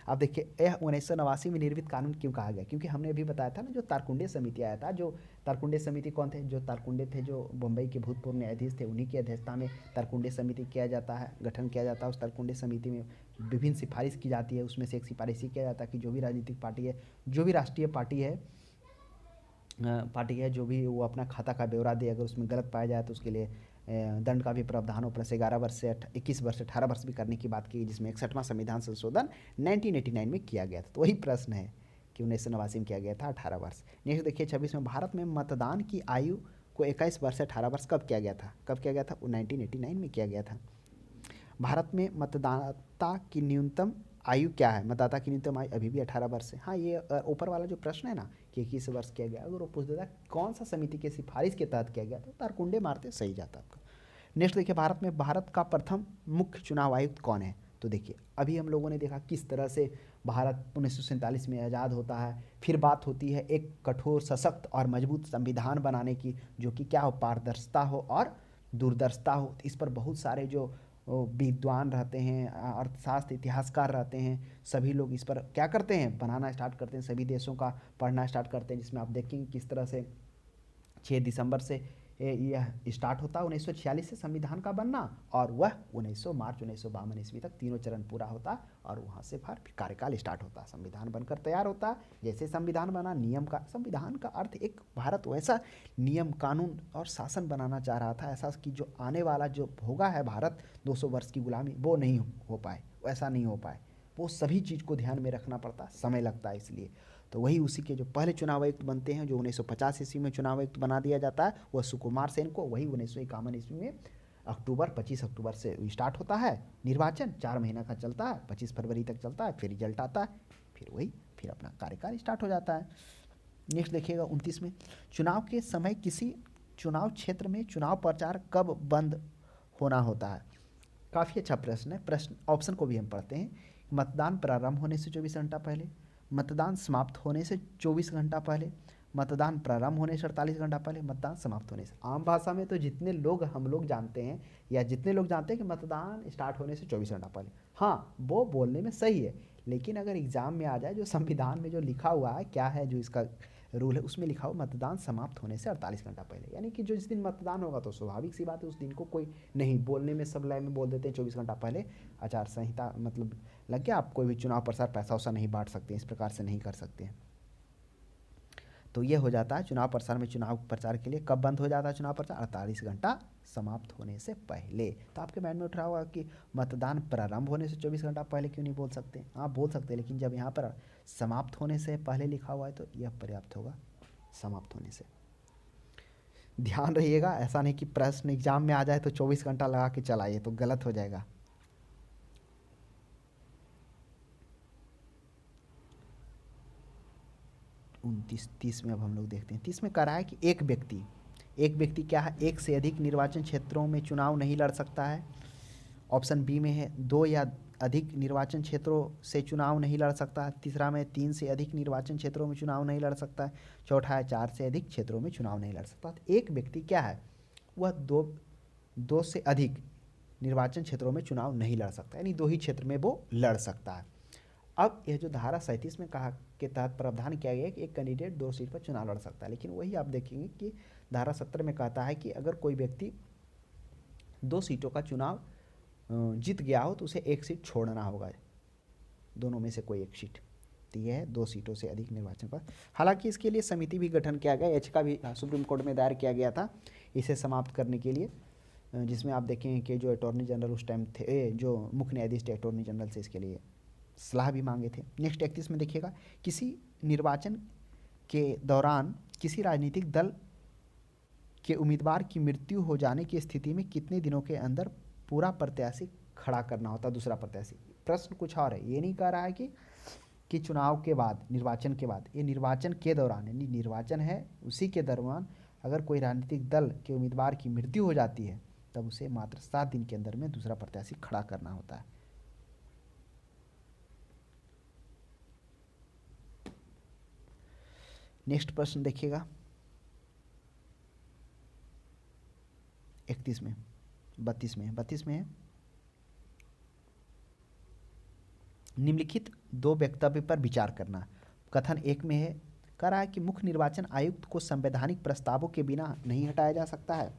अब देखिए यह 1989 में निर्मित कानून क्यों कहा गया, क्योंकि हमने अभी बताया था ना, जो तारकुंडे समिति आया था, जो तारकुंडे समिति कौन थे, जो तारकुंडे थे जो बम्बई के भूतपूर्व न्यायाधीश थे, उन्हीं की अध्यक्षता में तारकुंडे समिति किया जाता है, गठन किया जाता है। उस तारकुंडे समिति में विभिन्न सिफारिश की जाती है, उसमें से एक सिफारिश ही किया जाता है कि जो भी राजनीतिक पार्टी है, जो भी राष्ट्रीय पार्टी है, जो भी वो अपना खाता का ब्यौरा दे, अगर उसमें गलत पाया जाए तो उसके लिए दंड का भी प्रावधान हो, प्लस 11 वर्ष से 21 वर्ष 18 वर्ष भी करने की बात की, जिसमें 61वां संविधान संशोधन 1989 में किया गया था। तो वही प्रश्न है कि 1989 में किया गया था 18 वर्ष। नेक्स्ट देखिए 26 में, भारत में मतदान की आयु को 21 वर्ष से 18 वर्ष कब किया गया था, 1989 में किया गया था। भारत में मतदाता की न्यूनतम आयु क्या है, मतदाता की न्यूनतम आयु अभी भी 18 वर्ष है। हाँ, ये ऊपर वाला जो प्रश्न है ना कि 21 वर्ष किया गया, अगर वो पूछ देता कौन सा समिति के सिफारिश के तहत किया गया तो तारकुंडे मारते सही जाता आपका। नेक्स्ट देखिए, भारत का प्रथम मुख्य चुनाव आयुक्त कौन है। तो देखिए अभी हम लोगों ने देखा किस तरह से भारत 1947 में आज़ाद होता है, फिर बात होती है एक कठोर सशक्त और मजबूत संविधान बनाने की, जो कि क्या हो, पारदर्शिता हो और दूरदर्शिता हो। इस पर बहुत सारे जो विद्वान रहते हैं, अर्थशास्त्र इतिहासकार रहते हैं, सभी लोग इस पर क्या करते हैं, बनाना स्टार्ट करते हैं, सभी देशों का पढ़ना स्टार्ट करते हैं, जिसमें आप देखेंगे किस तरह से 6 दिसंबर से यह स्टार्ट होता है 1946 से संविधान का बनना, और वह 1900 मार्च 1952 ईस्वी तक तीनों चरण पूरा होता और वहाँ से फिर कार्यकाल स्टार्ट होता, संविधान बनकर तैयार होता। जैसे संविधान बना, नियम का, संविधान का अर्थ एक भारत वैसा नियम कानून और शासन बनाना चाह रहा था, ऐसा कि जो आने वाला जो भोगा है भारत 200 वर्ष की गुलामी, वो नहीं हो पाए, वैसा नहीं हो पाए, वो सभी चीज़ को ध्यान में रखना पड़ता, समय लगता है। इसलिए तो वही उसी के जो पहले चुनाव आयुक्त बनते हैं, जो 1950 ईस्वी में चुनाव आयुक्त बना दिया जाता है, वह सुकुमार सेन को, वही 1951 ईस्वी में 25 अक्टूबर से स्टार्ट होता है निर्वाचन, 4 महीना का चलता है, 25 फरवरी तक चलता है, फिर रिजल्ट आता है, फिर अपना कार्यकाल स्टार्ट हो जाता है। नेक्स्ट देखिएगा 29 में, चुनाव के समय किसी चुनाव क्षेत्र में चुनाव प्रचार कब बंद होना होता है। काफ़ी अच्छा प्रश्न है। प्रश्न ऑप्शन को भी हम पढ़ते हैं। मतदान प्रारंभ होने से 24 घंटा पहले, मतदान समाप्त होने से 24 घंटा पहले, मतदान प्रारंभ होने से 48 घंटा पहले, मतदान समाप्त होने से। आम भाषा में तो जितने लोग हम लोग जानते हैं, या जितने लोग जानते हैं कि मतदान स्टार्ट होने से 24 घंटा पहले, हाँ वो बोलने में सही है, लेकिन अगर एग्ज़ाम में आ जाए, जो संविधान में जो लिखा हुआ है, क्या है जो इसका रूल है, उसमें लिखा हो मतदान समाप्त होने से 48 घंटा पहले, यानी कि जो जिस दिन मतदान होगा तो स्वाभाविक सी बात है उस दिन को कोई नहीं, बोलने में सब लय में बोल देते हैं 24 घंटा पहले, आचार संहिता मतलब लग गया, आप कोई भी चुनाव प्रचार पैसा वैसा नहीं बांट सकते, इस प्रकार से नहीं कर सकते हैं। तो ये हो जाता है चुनाव प्रचार में, चुनाव प्रचार के लिए कब बंद हो जाता है चुनाव प्रचार, 48 घंटा समाप्त होने से पहले। तो आपके माइंड में उठ रहा होगा कि मतदान प्रारंभ होने से 24 घंटा पहले क्यों नहीं बोल सकते, आप बोल सकते हैं, लेकिन जब यहाँ पर समाप्त होने से पहले लिखा हुआ है तो यह पर्याप्त होगा, समाप्त होने से। ध्यान रहिएगा, ऐसा नहीं कि प्रश्न एग्जाम में आ जाए तो 24 घंटा लगा के चलाइए, तो गलत हो जाएगा। उनतीस 30 में अब हम लोग देखते हैं। 30 में कह रहा है कि एक व्यक्ति क्या है, एक से अधिक निर्वाचन क्षेत्रों में चुनाव नहीं लड़ सकता है। ऑप्शन बी में है 2 या अधिक निर्वाचन क्षेत्रों से चुनाव नहीं लड़ सकता। तीसरा में 3 से अधिक निर्वाचन क्षेत्रों में चुनाव नहीं लड़ सकता है। चौथा है 4 से अधिक क्षेत्रों में चुनाव नहीं लड़ सकता। तो एक व्यक्ति क्या है, वह दो से अधिक निर्वाचन क्षेत्रों में चुनाव नहीं लड़ सकता, यानी 2 ही क्षेत्र में वो लड़ सकता है। अब यह जो धारा 37 में कहा के तहत प्रावधान किया गया है कि एक कैंडिडेट 2 सीट पर चुनाव लड़ सकता है, लेकिन वही आप देखेंगे कि धारा 70 में कहता है कि अगर कोई व्यक्ति 2 सीटों का चुनाव जीत गया हो तो उसे 1 सीट छोड़ना होगा, दोनों में से कोई 1 सीट। तो यह है 2 सीटों से अधिक निर्वाचन पर। हालांकि इसके लिए समिति भी गठन किया गया, याचिका भी सुप्रीम कोर्ट में दायर किया गया था इसे समाप्त करने के लिए, जिसमें आप देखेंगे कि जो अटॉर्नी जनरल उस टाइम थे, जो मुख्य न्यायाधीश थे, अटॉर्नी जनरल से इसके लिए सलाह भी मांगे थे। नेक्स्ट 31 में देखिएगा, किसी निर्वाचन के दौरान किसी राजनीतिक दल के उम्मीदवार की मृत्यु हो जाने की स्थिति में कितने दिनों के अंदर पूरा प्रत्याशी खड़ा करना होता है, दूसरा प्रत्याशी। प्रश्न कुछ और है, ये नहीं कह रहा है कि चुनाव के बाद, निर्वाचन के बाद, ये निर्वाचन के दौरान, यानी निर्वाचन है उसी के दौरान अगर कोई राजनीतिक दल के उम्मीदवार की मृत्यु हो जाती है तब उसे मात्र 7 दिन के अंदर में दूसरा प्रत्याशी खड़ा करना होता है। नेक्स्ट प्रश्न देखिएगा 31 में, 32 में है, निम्नलिखित 2 वक्तव्य पर विचार करना। कथन 1 में है, कह रहा है कि मुख्य निर्वाचन आयुक्त को संवैधानिक प्रस्तावों के बिना नहीं हटाया जा सकता है,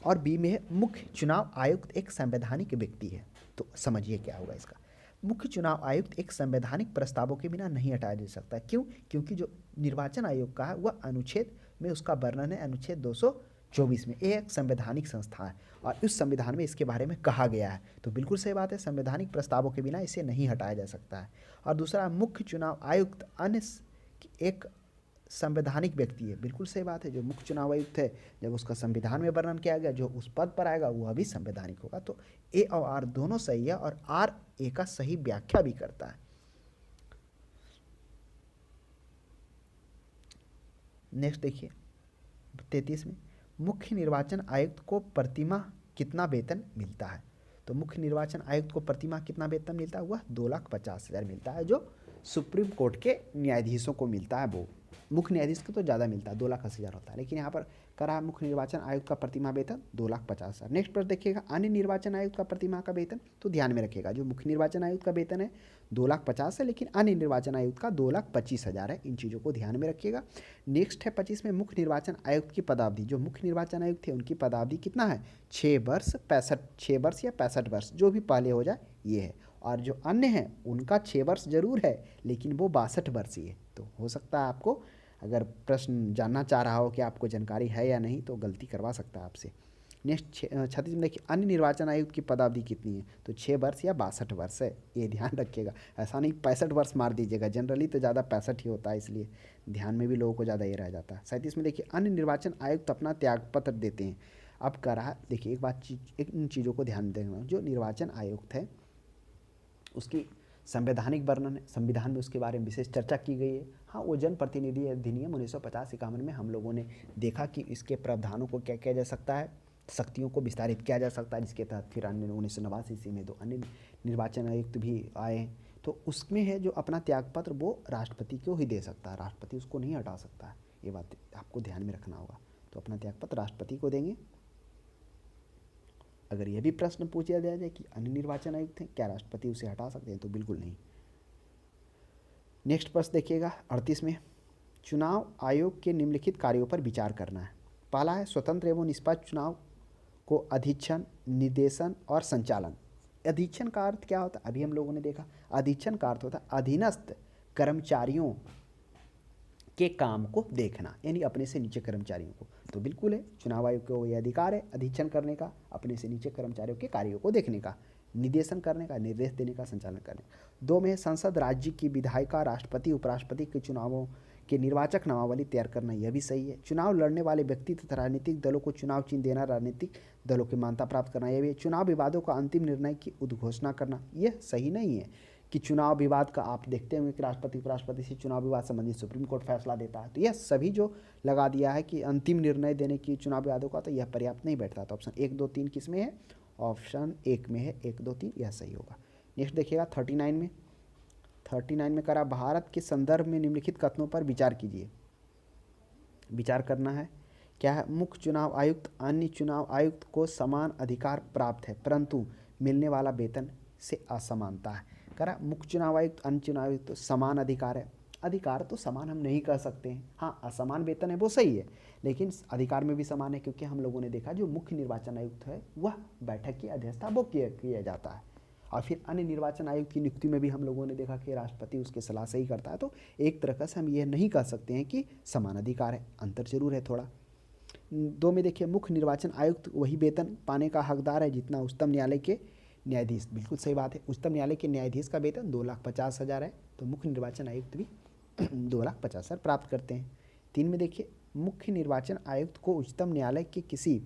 और बी में है, मुख्य चुनाव आयुक्त एक संवैधानिक व्यक्ति है। तो समझिए क्या होगा इसका। मुख्य चुनाव आयुक्त एक संवैधानिक प्रस्तावों के बिना नहीं हटाया जा सकता। क्यों? क्योंकि जो निर्वाचन आयोग का है वह अनुच्छेद में उसका वर्णन है, अनुच्छेद 224 में। ये एक संवैधानिक संस्था है और उस संविधान में इसके बारे में कहा गया है, तो बिल्कुल सही बात है, संवैधानिक प्रस्तावों के बिना इसे नहीं हटाया जा सकता है। और दूसरा, मुख्य चुनाव आयुक्त अन्य एक संवैधानिक व्यक्ति है, बिल्कुल सही बात है। जो मुख्य चुनाव आयुक्त है, जब उसका संविधान में वर्णन किया गया, जो उस पद पर आएगा वह भी संवैधानिक होगा। तो ए और आर दोनों सही है, और आर ए का सही व्याख्या भी करता है। नेक्स्ट देखिए 33 में, मुख्य निर्वाचन आयुक्त को प्रतिमाह कितना वेतन मिलता है। तो मुख्य निर्वाचन आयुक्त को प्रतिमाह कितना वेतन मिलता है, वह 2,50,000 मिलता है, जो सुप्रीम कोर्ट के न्यायाधीशों को मिलता है। वो मुख्य न्यायाधीश को तो ज़्यादा मिलता है, 2,80,000 होता है, लेकिन यहाँ पर करा है मुख्य निर्वाचन आयुक्त का प्रतिमाह वेतन 2,50,000। नेक्स्ट पर देखिएगा, अन्य निर्वाचन आयुक्त का प्रतिमाह का वेतन। तो ध्यान में रखिएगा, जो मुख्य निर्वाचन आयुक्त का वेतन है 2,50,000 है, लेकिन अन्य निर्वाचन आयुक्त का 2,25,000 है। इन चीज़ों को ध्यान में रखिएगा। नेक्स्ट है 25 में, मुख्य निर्वाचन आयुक्त की पदावधि। जो मुख्य निर्वाचन आयुक्त थे उनकी पदावधि कितना है, 6 वर्ष, 6 वर्ष या 65 वर्ष, जो भी पहले हो जाए ये है। और जो अन्य हैं उनका 6 वर्ष जरूर है, लेकिन वो 62 वर्षीय है। तो हो सकता है आपको अगर प्रश्न जानना चाह रहा हो कि आपको जानकारी है या नहीं, तो गलती करवा सकता है आपसे। नेक्स्ट 36 में देखिए, अन्य निर्वाचन आयुक्त की पदावधि कितनी है। तो 6 वर्ष या 62 वर्ष है, ये ध्यान रखिएगा। ऐसा नहीं 65 वर्ष मार दीजिएगा, जनरली तो ज़्यादा 65 ही होता है, इसलिए ध्यान में भी लोगों को ज़्यादा ये रह जाता है। 37 में देखिए, अन्य निर्वाचन आयुक्त अपना त्यागपत्र देते हैं। अब कह रहा है, देखिए इन चीज़ों को ध्यान देना, जो निर्वाचन आयुक्त है उसकी संवैधानिक वर्णन है, संविधान में उसके बारे में विशेष चर्चा की गई है। हाँ, वो जन प्रतिनिधि अधिनियम 1950-51 में हम लोगों ने देखा कि इसके प्रावधानों को क्या किया जा सकता है, शक्तियों को विस्तारित किया जा सकता है, जिसके तहत फिर अन्य 1989 ईस्वी में 2 अन्य निर्वाचन आयुक्त भी आए। तो उसमें है जो अपना त्यागपत्र वो राष्ट्रपति को ही दे सकता है, राष्ट्रपति उसको नहीं हटा सकता है। ये बात आपको ध्यान में रखना होगा। तो अपना त्यागपत्र राष्ट्रपति को देंगे। अगर यह भी प्रश्न पूछा जाए कि अन्य निर्वाचन आयुक्त हैं, क्या राष्ट्रपति उसे हटा सकते हैं, तो बिल्कुल नहीं। नेक्स्ट प्रश्न देखिएगा 38 में, चुनाव आयोग के निम्नलिखित कार्यों पर विचार करना है। पहला है, स्वतंत्र एवं निष्पक्ष चुनाव को अधीक्षण, निर्देशन और संचालन। अधीक्षण का अर्थ क्या होता है, अभी हम लोगों ने देखा। अधीक्षण का अर्थ होता है अधीनस्थ कर्मचारियों के काम को देखना, यानी अपने से नीचे कर्मचारियों को। तो बिल्कुल है, चुनाव आयोग को यह अधिकार है अधीक्षण करने का, अपने से नीचे कर्मचारियों के कार्यों को देखने का, निर्देशन करने का, निर्देश देने का, संचालन करने का। 2 में संसद राज्य की विधायिका, राष्ट्रपति, उपराष्ट्रपति के चुनावों के निर्वाचक नामावली तैयार करना, यह भी सही है। चुनाव लड़ने वाले व्यक्ति तथा राजनीतिक दलों को चुनाव चिन्ह देना, राजनीतिक दलों की मान्यता प्राप्त करना, यह भी है। चुनाव विवादों का अंतिम निर्णय की उद्घोषणा करना, यह सही नहीं है कि चुनाव विवाद का, आप देखते होंगे कि राष्ट्रपति उपराष्ट्रपति से चुनाव विवाद संबंधी सुप्रीम कोर्ट फैसला देता है, तो यह सभी जो लगा दिया है कि अंतिम निर्णय देने की चुनाव विवादों का, तो यह पर्याप्त नहीं बैठता। तो ऑप्शन 1, 2, 3 किस में है, ऑप्शन 1 में है, 1, 2, 3 यह सही होगा। नेक्स्ट देखिएगा 39 में करा, भारत के संदर्भ में निम्नलिखित कथनों पर विचार कीजिए। विचार करना है क्या है, मुख्य चुनाव आयुक्त अन्य चुनाव आयुक्त को समान अधिकार प्राप्त है परंतु मिलने वाला वेतन से असमानता है। करा मुख्य चुनाव आयुक्त अन्य चुनाव आयुक्त तो समान अधिकार है। अधिकार तो समान हम नहीं कर सकते हैं, हाँ असमान वेतन है वो सही है, लेकिन अधिकार में भी समान है, क्योंकि हम लोगों ने देखा जो मुख्य निर्वाचन आयुक्त है वह बैठक की अध्यक्षता वो किया जाता है। और फिर अन्य निर्वाचन आयुक्त की नियुक्ति में भी हम लोगों ने देखा कि राष्ट्रपति उसके सलाह से ही करता है। तो एक तरह से हम यह नहीं कह सकते हैं कि समान अधिकार है, अंतर जरूर है थोड़ा। 2 में देखिए, मुख्य निर्वाचन आयुक्त वही वेतन पाने का हकदार है जितना उच्चतम न्यायालय के न्यायाधीश। बिल्कुल सही बात है, उच्चतम न्यायालय के न्यायाधीश का वेतन 2,50,000 है, तो मुख्य निर्वाचन आयुक्त भी 2,50,000 प्राप्त करते हैं। 3 में देखिए, मुख्य निर्वाचन आयुक्त को उच्चतम न्यायालय के किसी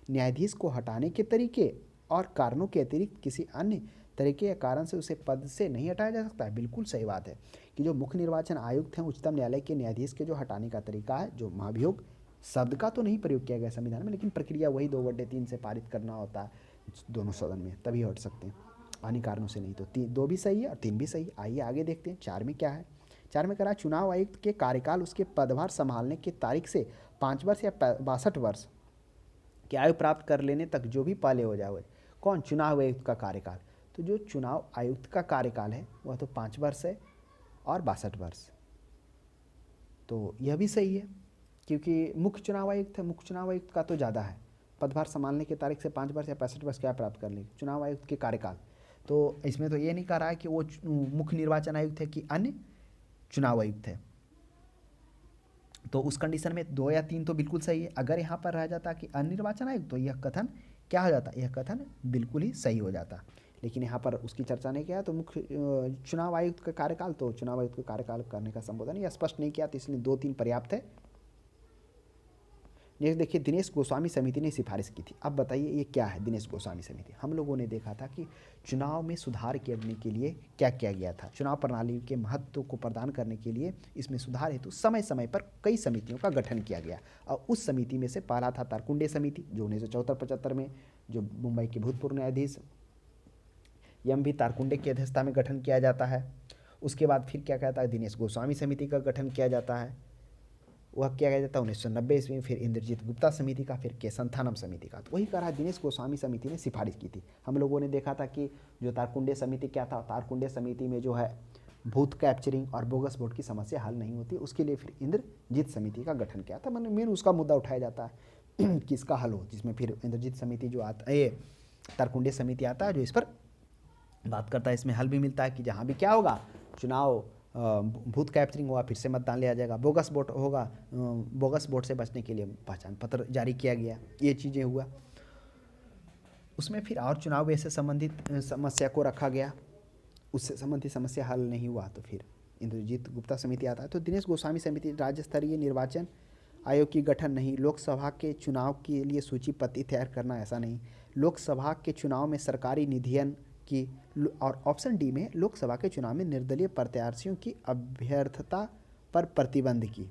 न्यायाधीश को हटाने के तरीके और कारणों के अतिरिक्त किसी अन्य तरीके या कारण से उसे पद से नहीं हटाया जा सकता है। बिल्कुल सही बात है कि जो मुख्य निर्वाचन आयुक्त हैं उच्चतम न्यायालय के न्यायाधीश के जो हटाने का तरीका है, जो महाभियोग शब्द का तो नहीं प्रयोग किया गया संविधान में, लेकिन प्रक्रिया वही 2/3 से पारित करना होता है दोनों सदन में, तभी हट सकते हैं, अन्य कारणों से नहीं। तो 2 भी सही है और 3 भी सही है। आइए आगे देखते हैं 4 में क्या है। 4 में करा, चुनाव आयुक्त के कार्यकाल उसके पदभार संभालने की तारीख से 5 वर्ष या 62 वर्ष की आयु प्राप्त कर लेने तक जो भी पहले हो जाए। कौन? चुनाव आयुक्त का कार्यकाल। तो जो चुनाव आयुक्त का कार्यकाल है वह तो 5 वर्ष है और 62 वर्ष, तो यह भी सही है क्योंकि मुख्य चुनाव आयुक्त है, मुख्य चुनाव आयुक्त का तो ज़्यादा है, पदभार संभालने की तारीख से 5 वर्ष या 65 वर्ष क्या प्राप्त कर लेंगे चुनाव आयुक्त के कार्यकाल। तो इसमें तो ये नहीं कह रहा है कि वो मुख्य निर्वाचन आयुक्त है कि अन्य चुनाव आयुक्त है, तो उस कंडीशन में 2 या 3 तो बिल्कुल सही है। अगर यहाँ पर रह जाता कि अन्य निर्वाचन आयुक्त तो यह कथन क्या हो जाता, यह कथन बिल्कुल ही सही हो जाता, लेकिन यहाँ पर उसकी चर्चा नहीं किया। तो मुख्य चुनाव आयुक्त का कार्यकाल, तो चुनाव आयुक्त का कार्यकाल करने का संबोधन यह स्पष्ट नहीं किया, तो इसलिए 2-3 पर्याप्त है। नेक्स्ट देखिए, दिनेश गोस्वामी समिति ने सिफारिश की थी। अब बताइए ये क्या है दिनेश गोस्वामी समिति। हम लोगों ने देखा था कि चुनाव में सुधार करने के लिए क्या किया गया था, चुनाव प्रणाली के महत्व को प्रदान करने के लिए इसमें सुधार हेतु समय समय पर कई समितियों का गठन किया गया, और उस समिति में से पहला था तारकुंडे समिति, जो 1974-75 में जो मुंबई के भूतपूर्व न्यायाधीश एम.वी. तारकुंडे की अध्यक्षता में गठन किया जाता है। उसके बाद फिर क्या कहता है, दिनेश गोस्वामी समिति का गठन किया जाता है, वह क्या किया जाता है 1990 ईस्वी में, फिर इंद्रजीत गुप्ता समिति का, फिर केशंथानम समिति का। तो वही कहा दिनेश गोस्वामी समिति ने सिफारिश की थी। हम लोगों ने देखा था कि जो तारकुंडे समिति क्या था, तारकुंडे समिति में जो है भूत कैप्चरिंग और बोगस वोट की समस्या हल नहीं होती, उसके लिए फिर इंद्रजीत समिति का गठन किया था। मैंने मेन उसका मुद्दा उठाया जाता है कि इसका हल हो, जिसमें फिर इंद्रजीत समिति जो आता है, ये तारकुंडे समिति आता है जो इस पर बात करता है। इसमें हल भी मिलता है कि जहाँ भी क्या होगा, चुनाव भूत कैप्चरिंग हुआ फिर से मतदान लिया जाएगा, बोगस वोट होगा, बोगस वोट से बचने के लिए पहचान पत्र जारी किया गया, ये चीज़ें हुआ। उसमें फिर और चुनाव से संबंधित समस्या को रखा गया, उससे संबंधित समस्या हल नहीं हुआ तो फिर इंद्रजीत गुप्ता समिति आता है। तो दिनेश गोस्वामी समिति राज्य स्तरीय निर्वाचन आयोग की गठन नहीं, लोकसभा के चुनाव के लिए सूची पत्र तैयार करना, ऐसा नहीं, लोकसभा के चुनाव में सरकारी निधियन की, और ऑप्शन डी में लोकसभा के चुनाव में निर्दलीय प्रत्याशियों की अभ्यर्थता पर प्रतिबंध की।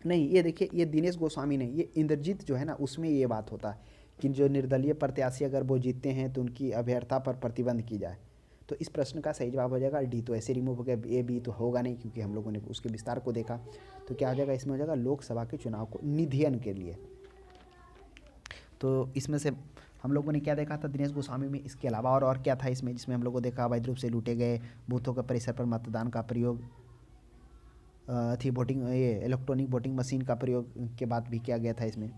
नहीं, ये देखिए, ये दिनेश गोस्वामी नहीं, ये इंद्रजीत जो है ना उसमें ये बात होता है कि जो निर्दलीय प्रत्याशी अगर वो जीतते हैं तो उनकी अभ्यर्थता पर प्रतिबंध की जाए। तो इस प्रश्न का सही जवाब हो जाएगा डी, तो ऐसे रिमूव हो गया, ए बी तो होगा नहीं क्योंकि हम लोगों ने उसके विस्तार को देखा। तो क्या हो जाएगा, इसमें हो जाएगा लोकसभा के चुनाव को निधियन के लिए। तो इसमें से हम लोगों ने क्या देखा था दिनेश गोस्वामी में, इसके अलावा और क्या था इसमें, जिसमें हम लोगों को देखा अवैध रूप से लूटे गए बूथों के परिसर पर मतदान का प्रयोग थी, वोटिंग ये इलेक्ट्रॉनिक वोटिंग मशीन का प्रयोग के बाद भी किया गया था इसमें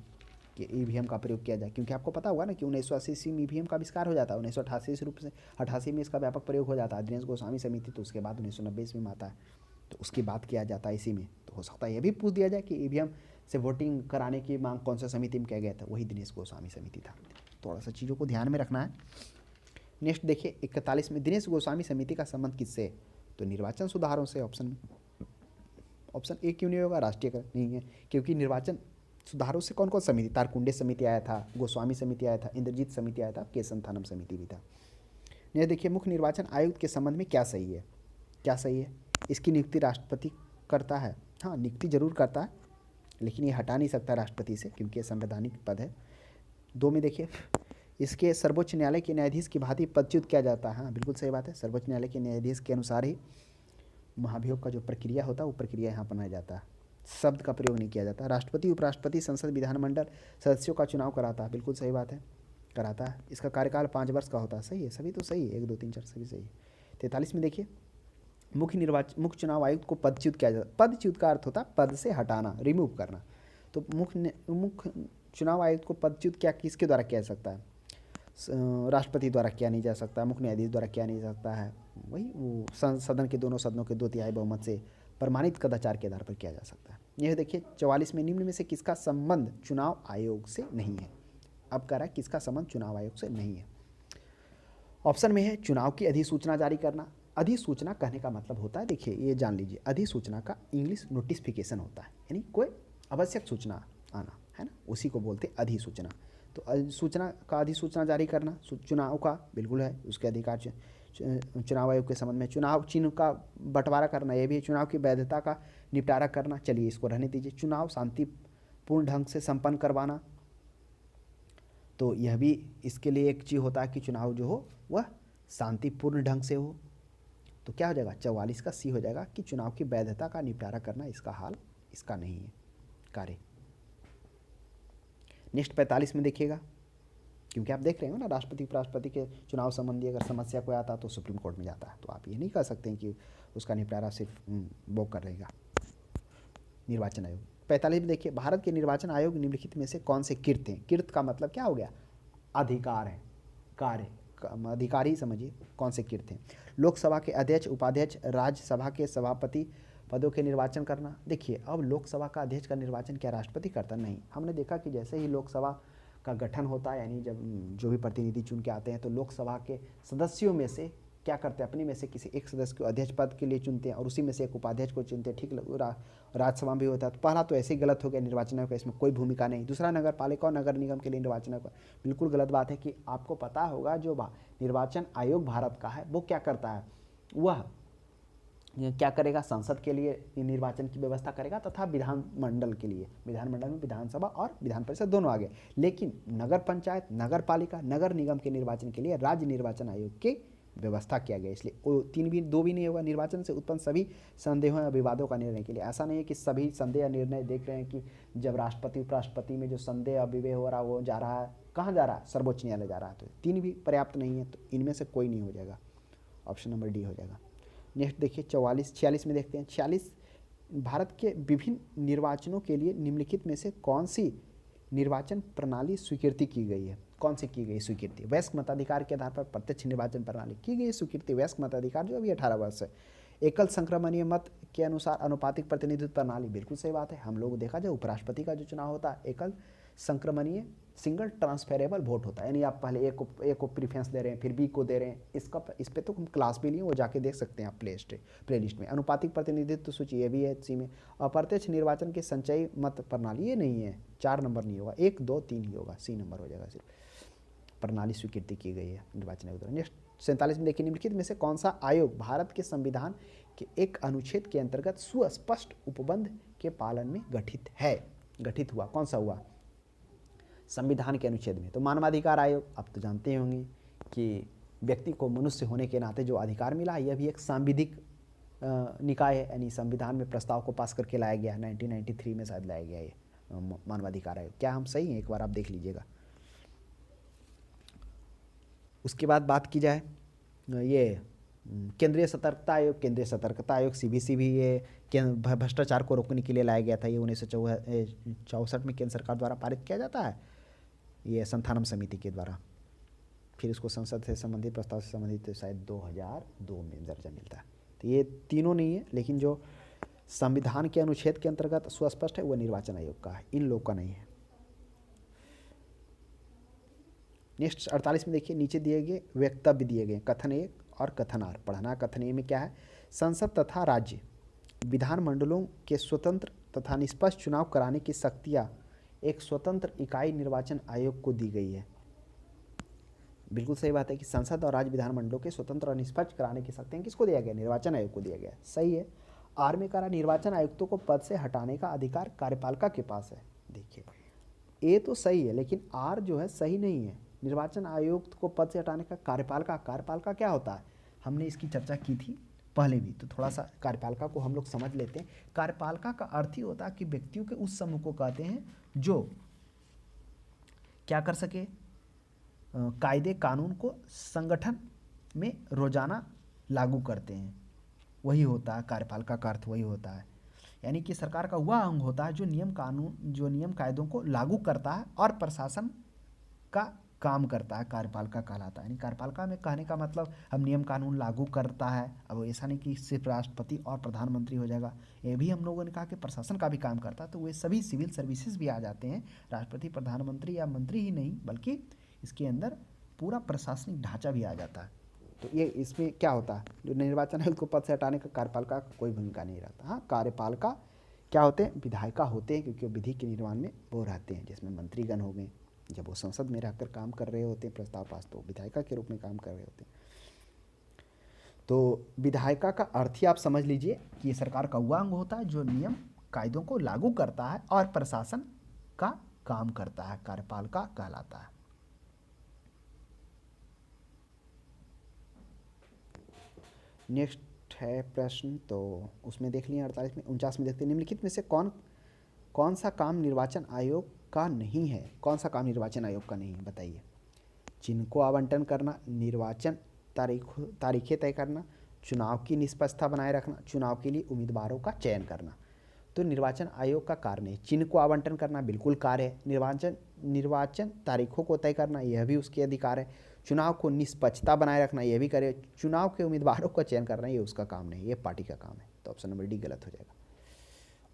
कि ईवीएम का प्रयोग किया जाए, क्योंकि आपको पता होगा ना कि 1980 में ईवीएम का आविष्कार हो जाता है, 1988 रूप से 88 में इसका व्यापक प्रयोग हो जाता है। दिनेश गोस्वामी समिति तो उसके बाद 1990 में आता है, तो उसकी बात किया जाता है इसी में। तो हो सकता है ये भी पूछ दिया जाए कि ईवीएम से वोटिंग कराने की मांग कौन सा समिति में किया गया था, वही दिनेश गोस्वामी समिति था। थोड़ा सा चीज़ों को ध्यान में रखना है। नेक्स्ट देखिए 41 में, दिनेश गोस्वामी समिति का संबंध किससे, तो निर्वाचन सुधारों से। ऑप्शन ए क्यों नहीं होगा, राष्ट्रीयकरण नहीं है, क्योंकि निर्वाचन सुधारों से कौन कौन समिति, तारकुंडे समिति आया था, गोस्वामी समिति आया था, इंद्रजीत समिति आया था, केशंथानम समिति भी था। नहीं देखिए, मुख्य निर्वाचन आयुक्त के संबंध में क्या सही है, क्या सही है, इसकी नियुक्ति राष्ट्रपति करता है। हाँ, नियुक्ति जरूर करता है, लेकिन ये हटा नहीं सकता राष्ट्रपति से क्योंकि ये संवैधानिक पद है। 2 में देखिए, इसके सर्वोच्च न्यायालय के न्यायाधीश की भांति पदच्युत किया जाता है। हाँ बिल्कुल सही बात है, सर्वोच्च न्यायालय के न्यायाधीश के अनुसार ही महाभियोग का जो प्रक्रिया होता है वो प्रक्रिया यहाँ बनाया जाता है, शब्द का प्रयोग नहीं किया जाता। राष्ट्रपति, उपराष्ट्रपति, संसद, विधानमंडल सदस्यों का चुनाव कराता है, बिल्कुल सही बात है, कराता है। इसका कार्यकाल 5 वर्ष का होता है, सही है, सभी तो सही है, 1 2 3 4 सभी सही है। 43 में देखिए, मुख्य चुनाव आयुक्त को पदच्युत किया जाता है। पदच्युत का अर्थ होता है पद से हटाना, रिमूव करना। तो मुख्य चुनाव आयुक्त को पदच्युत क्या किसके द्वारा किया जा सकता है? राष्ट्रपति द्वारा किया नहीं जा सकता, मुख्य न्यायाधीश द्वारा किया नहीं जा सकता है, वही वो सदन के दोनों सदनों के 2/3 बहुमत से प्रमाणित कदाचार के आधार पर किया जा सकता है। यह देखिए 44 में, निम्न में से किसका संबंध चुनाव आयोग से नहीं है? अब कह रहा है किसका संबंध चुनाव आयोग से नहीं है। ऑप्शन में है चुनाव की अधिसूचना जारी करना। अधिसूचना कहने का मतलब होता है, देखिए ये जान लीजिए, अधिसूचना का इंग्लिश नोटिफिकेशन होता है, यानी कोई आवश्यक सूचना आना, है ना, उसी को बोलते हैं अधिसूचना। तो अधिसूचना जारी करना चुनाव का बिल्कुल है, उसके अधिकार चुनाव आयोग के संबंध में। चुनाव चिन्ह का बंटवारा करना, यह भी चुनाव की वैधता का निपटारा करना, चलिए इसको रहने दीजिए। चुनाव शांतिपूर्ण ढंग से संपन्न करवाना, तो यह भी इसके लिए एक चीज़ होता है कि चुनाव जो हो वह शांतिपूर्ण ढंग से हो। तो क्या हो जाएगा? 44 का सी हो जाएगा कि चुनाव की वैधता का निपटारा करना इसका हाल इसका नहीं है कार्य। नेक्स्ट 45 में देखिएगा, क्योंकि आप देख रहे हो ना, राष्ट्रपति उपराष्ट्रपति के चुनाव संबंधी अगर समस्या कोई आता तो सुप्रीम कोर्ट में जाता है, तो आप ये नहीं कह सकते हैं कि उसका निपटारा सिर्फ वो कर रहेगा निर्वाचन आयोग। 45 में देखिए, भारत के निर्वाचन आयोग निम्नलिखित में से कौन से कृत हैं? कृत का मतलब क्या हो गया? अधिकार है, कार्य, अधिकार ही समझिए, कौन से कृत हैं? लोकसभा के अध्यक्ष, उपाध्यक्ष, राज्यसभा के सभापति पदों के निर्वाचन करना। देखिए अब लोकसभा का अध्यक्ष का निर्वाचन क्या राष्ट्रपति करता? नहीं। हमने देखा कि जैसे ही लोकसभा का गठन होता है, यानी जब जो भी प्रतिनिधि चुन के आते हैं, तो लोकसभा के सदस्यों में से क्या करते हैं, अपने में से किसी एक सदस्य को अध्यक्ष पद के लिए चुनते हैं और उसी में से एक उपाध्यक्ष को चुनते हैं। ठीक, राज्यसभा भी होता है। तो पहला तो ऐसे ही गलत हो गया, निर्वाचन आयोग का इसमें कोई भूमिका नहीं। दूसरा, नगर पालिका और नगर निगम के लिए निर्वाचन आयोग, बिल्कुल गलत बात है कि आपको पता होगा जो निर्वाचन आयोग भारत का है वो क्या करता है, वह क्या करेगा, संसद के लिए निर्वाचन की व्यवस्था करेगा तथा विधानमंडल के लिए, विधानमंडल में विधानसभा और विधान परिषद दोनों आ गए। लेकिन नगर पंचायत, नगर पालिका, नगर निगम के निर्वाचन के लिए राज्य निर्वाचन आयोग की व्यवस्था किया गया। इसलिए दो भी नहीं होगा। निर्वाचन से उत्पन्न सभी संदेहों या विवादों का निर्णय के लिए, ऐसा नहीं है कि सभी संदेह या निर्णय, देख रहे हैं कि जब राष्ट्रपति उपराष्ट्रपति में जो संदेह या विवेक हो रहा है वो जा रहा है, कहाँ जा रहा है? सर्वोच्च न्यायालय जा रहा है। तो 3 भी पर्याप्त नहीं है, तो इनमें से कोई नहीं हो जाएगा, ऑप्शन नंबर डी हो जाएगा। नेक्स्ट देखिए 46 में देखते हैं। 46, भारत के विभिन्न निर्वाचनों के लिए निम्नलिखित में से कौन सी निर्वाचन प्रणाली स्वीकृति की गई है? कौन सी की गई स्वीकृति? वयस्क मताधिकार के आधार पर प्रत्यक्ष निर्वाचन प्रणाली की गई स्वीकृति। वयस्क मताधिकार जो अभी 18 वर्ष है। एकल संक्रमणीय मत के अनुसार अनुपातिक प्रतिनिधित्व प्रणाली, बिल्कुल सही बात है। हम लोग देखा जाए उपराष्ट्रपति का जो चुनाव होता है एकल संक्रमणीय सिंगल ट्रांसफेरेबल वोट होता है, यानी आप पहले ए को प्रीफरेंस दे रहे हैं, फिर बी को दे रहे हैं। इस पे तो हम क्लास भी लिए, वो जाके देख सकते हैं आप प्ले लिस्ट में। अनुपातिक प्रतिनिधित्व सूची ये भी है सी में। अप्रत्यक्ष निर्वाचन के संचयी मत प्रणाली ये नहीं है, 4 नंबर नहीं होगा, 1 2 3 ही होगा, सी नंबर हो जाएगा। सिर्फ प्रणाली स्वीकृति की गई है निर्वाचन आयोग द्वारा। नेक्स्ट 47 में देखिए, निम्नलिखित में से कौन सा आयोग भारत के संविधान के एक अनुच्छेद के अंतर्गत सुस्पष्ट उपबंध के पालन में गठित हुआ? कौन सा हुआ? संविधान के अनुच्छेद में। तो मानवाधिकार आयोग, आप तो जानते होंगे कि व्यक्ति को मनुष्य होने के नाते जो अधिकार मिला, यह भी एक सांविधिक निकाय है, यानी संविधान में प्रस्ताव को पास करके लाया गया, 1993 में शायद लाया गया ये मानवाधिकार आयोग। क्या हम सही हैं? एक बार आप देख लीजिएगा। उसके बाद बात की जाए ये केंद्रीय सतर्कता आयोग। केंद्रीय सतर्कता आयोग CBC भी ये भ्रष्टाचार को रोकने के लिए लाया गया था। ये 1964 में केंद्र सरकार द्वारा पारित किया जाता है, ये संथानम समिति के द्वारा। फिर इसको संसद से संबंधित प्रस्ताव से संबंधित शायद 2002 में दर्जा मिलता है। तो ये तीनों नहीं है, लेकिन जो संविधान के अनुच्छेद के अंतर्गत सुस्पष्ट है वो निर्वाचन आयोग का है, इन लोग का नहीं है। नेक्स्ट 48 में देखिए, नीचे दिए गए वक्तव्य दिए गए, कथन 1 और कथन आर पढ़ना। कथन ए में क्या है? संसद तथा राज्य विधानमंडलों के स्वतंत्र तथा निष्पक्ष चुनाव कराने की शक्तियां एक स्वतंत्र इकाई निर्वाचन आयोग को दी गई है। बिल्कुल सही बात है कि संसद और राज्य विधानमंडलों के स्वतंत्र और निष्पक्ष कराने की शक्तियां किसको दिया गया? निर्वाचन आयोग को दिया गया। सही है। आर में कहा निर्वाचन आयुक्तों को पद से हटाने का अधिकार कार्यपालिका के पास है। देखिए ए तो सही है, लेकिन आर जो है सही नहीं है। निर्वाचन आयुक्त को पद से हटाने का कार्यपालिका क्या होता है, हमने इसकी चर्चा की थी पहले भी, तो थोड़ा सा कार्यपालिका को हम लोग समझ लेते हैं। कार्यपालिका का अर्थ ही होता है कि व्यक्तियों के उस समूह को कहते हैं जो क्या कर सके, कायदे कानून को संगठन में रोजाना लागू करते हैं, वही होता है कार्यपालिका का अर्थ, वही होता है। यानी कि सरकार का वह अंग होता है जो नियम कायदों को लागू करता है और प्रशासन का काम करता है, कार्यपालिका कहलाता है। यानी कार्यपालिका में कहने का मतलब हम नियम कानून लागू करता है। अब ऐसा नहीं कि सिर्फ राष्ट्रपति और प्रधानमंत्री हो जाएगा, ये भी हम लोगों ने कहा कि प्रशासन का भी काम करता है, तो वे सभी सिविल सर्विसेज भी आ जाते हैं। राष्ट्रपति, प्रधानमंत्री या मंत्री ही नहीं, बल्कि इसके अंदर पूरा प्रशासनिक ढांचा भी आ जाता है। तो ये इसमें क्या होता है, जो निर्वाचन आयुक्त को पद से हटाने का कार्यपालिका का कोई भूमिका नहीं रहता। हाँ, कार्यपालिका क्या होते हैं, विधायिका होते हैं, क्योंकि विधि के निर्माण में वो रहते हैं, जिसमें मंत्रीगण हो गए, जब वो संसद में रहकर काम कर रहे होते हैं प्रस्ताव पास, तो विधायिका के रूप में काम कर रहे होते हैं। तो विधायिका का अर्थ ही आप समझ लीजिए कि ये सरकार का वह अंग होता है जो नियम कायदों को लागू करता है और प्रशासन का काम करता है, कार्यपालिका कहलाता है। नेक्स्ट है प्रश्न, तो उसमें देख लिए 48 में। 49 में देखते हैं, निम्नलिखित में से कौन सा काम निर्वाचन आयोग का नहीं है, कौन सा काम निर्वाचन आयोग का नहीं है, बताइए। चिन्ह को आवंटन करना, निर्वाचन तारीखें तय करना, चुनाव की निष्पक्षता बनाए रखना, चुनाव के लिए उम्मीदवारों का चयन करना। तो निर्वाचन आयोग का कार्य नहीं। चिन्ह को आवंटन करना बिल्कुल कार्य है, निर्वाचन तारीखों को तय करना यह भी उसके अधिकार है, चुनाव को निष्पक्षता बनाए रखना यह भी करे, चुनाव के उम्मीदवारों का चयन करना ये उसका काम नहीं, ये पार्टी का काम है। तो ऑप्शन नंबर डी गलत हो जाएगा।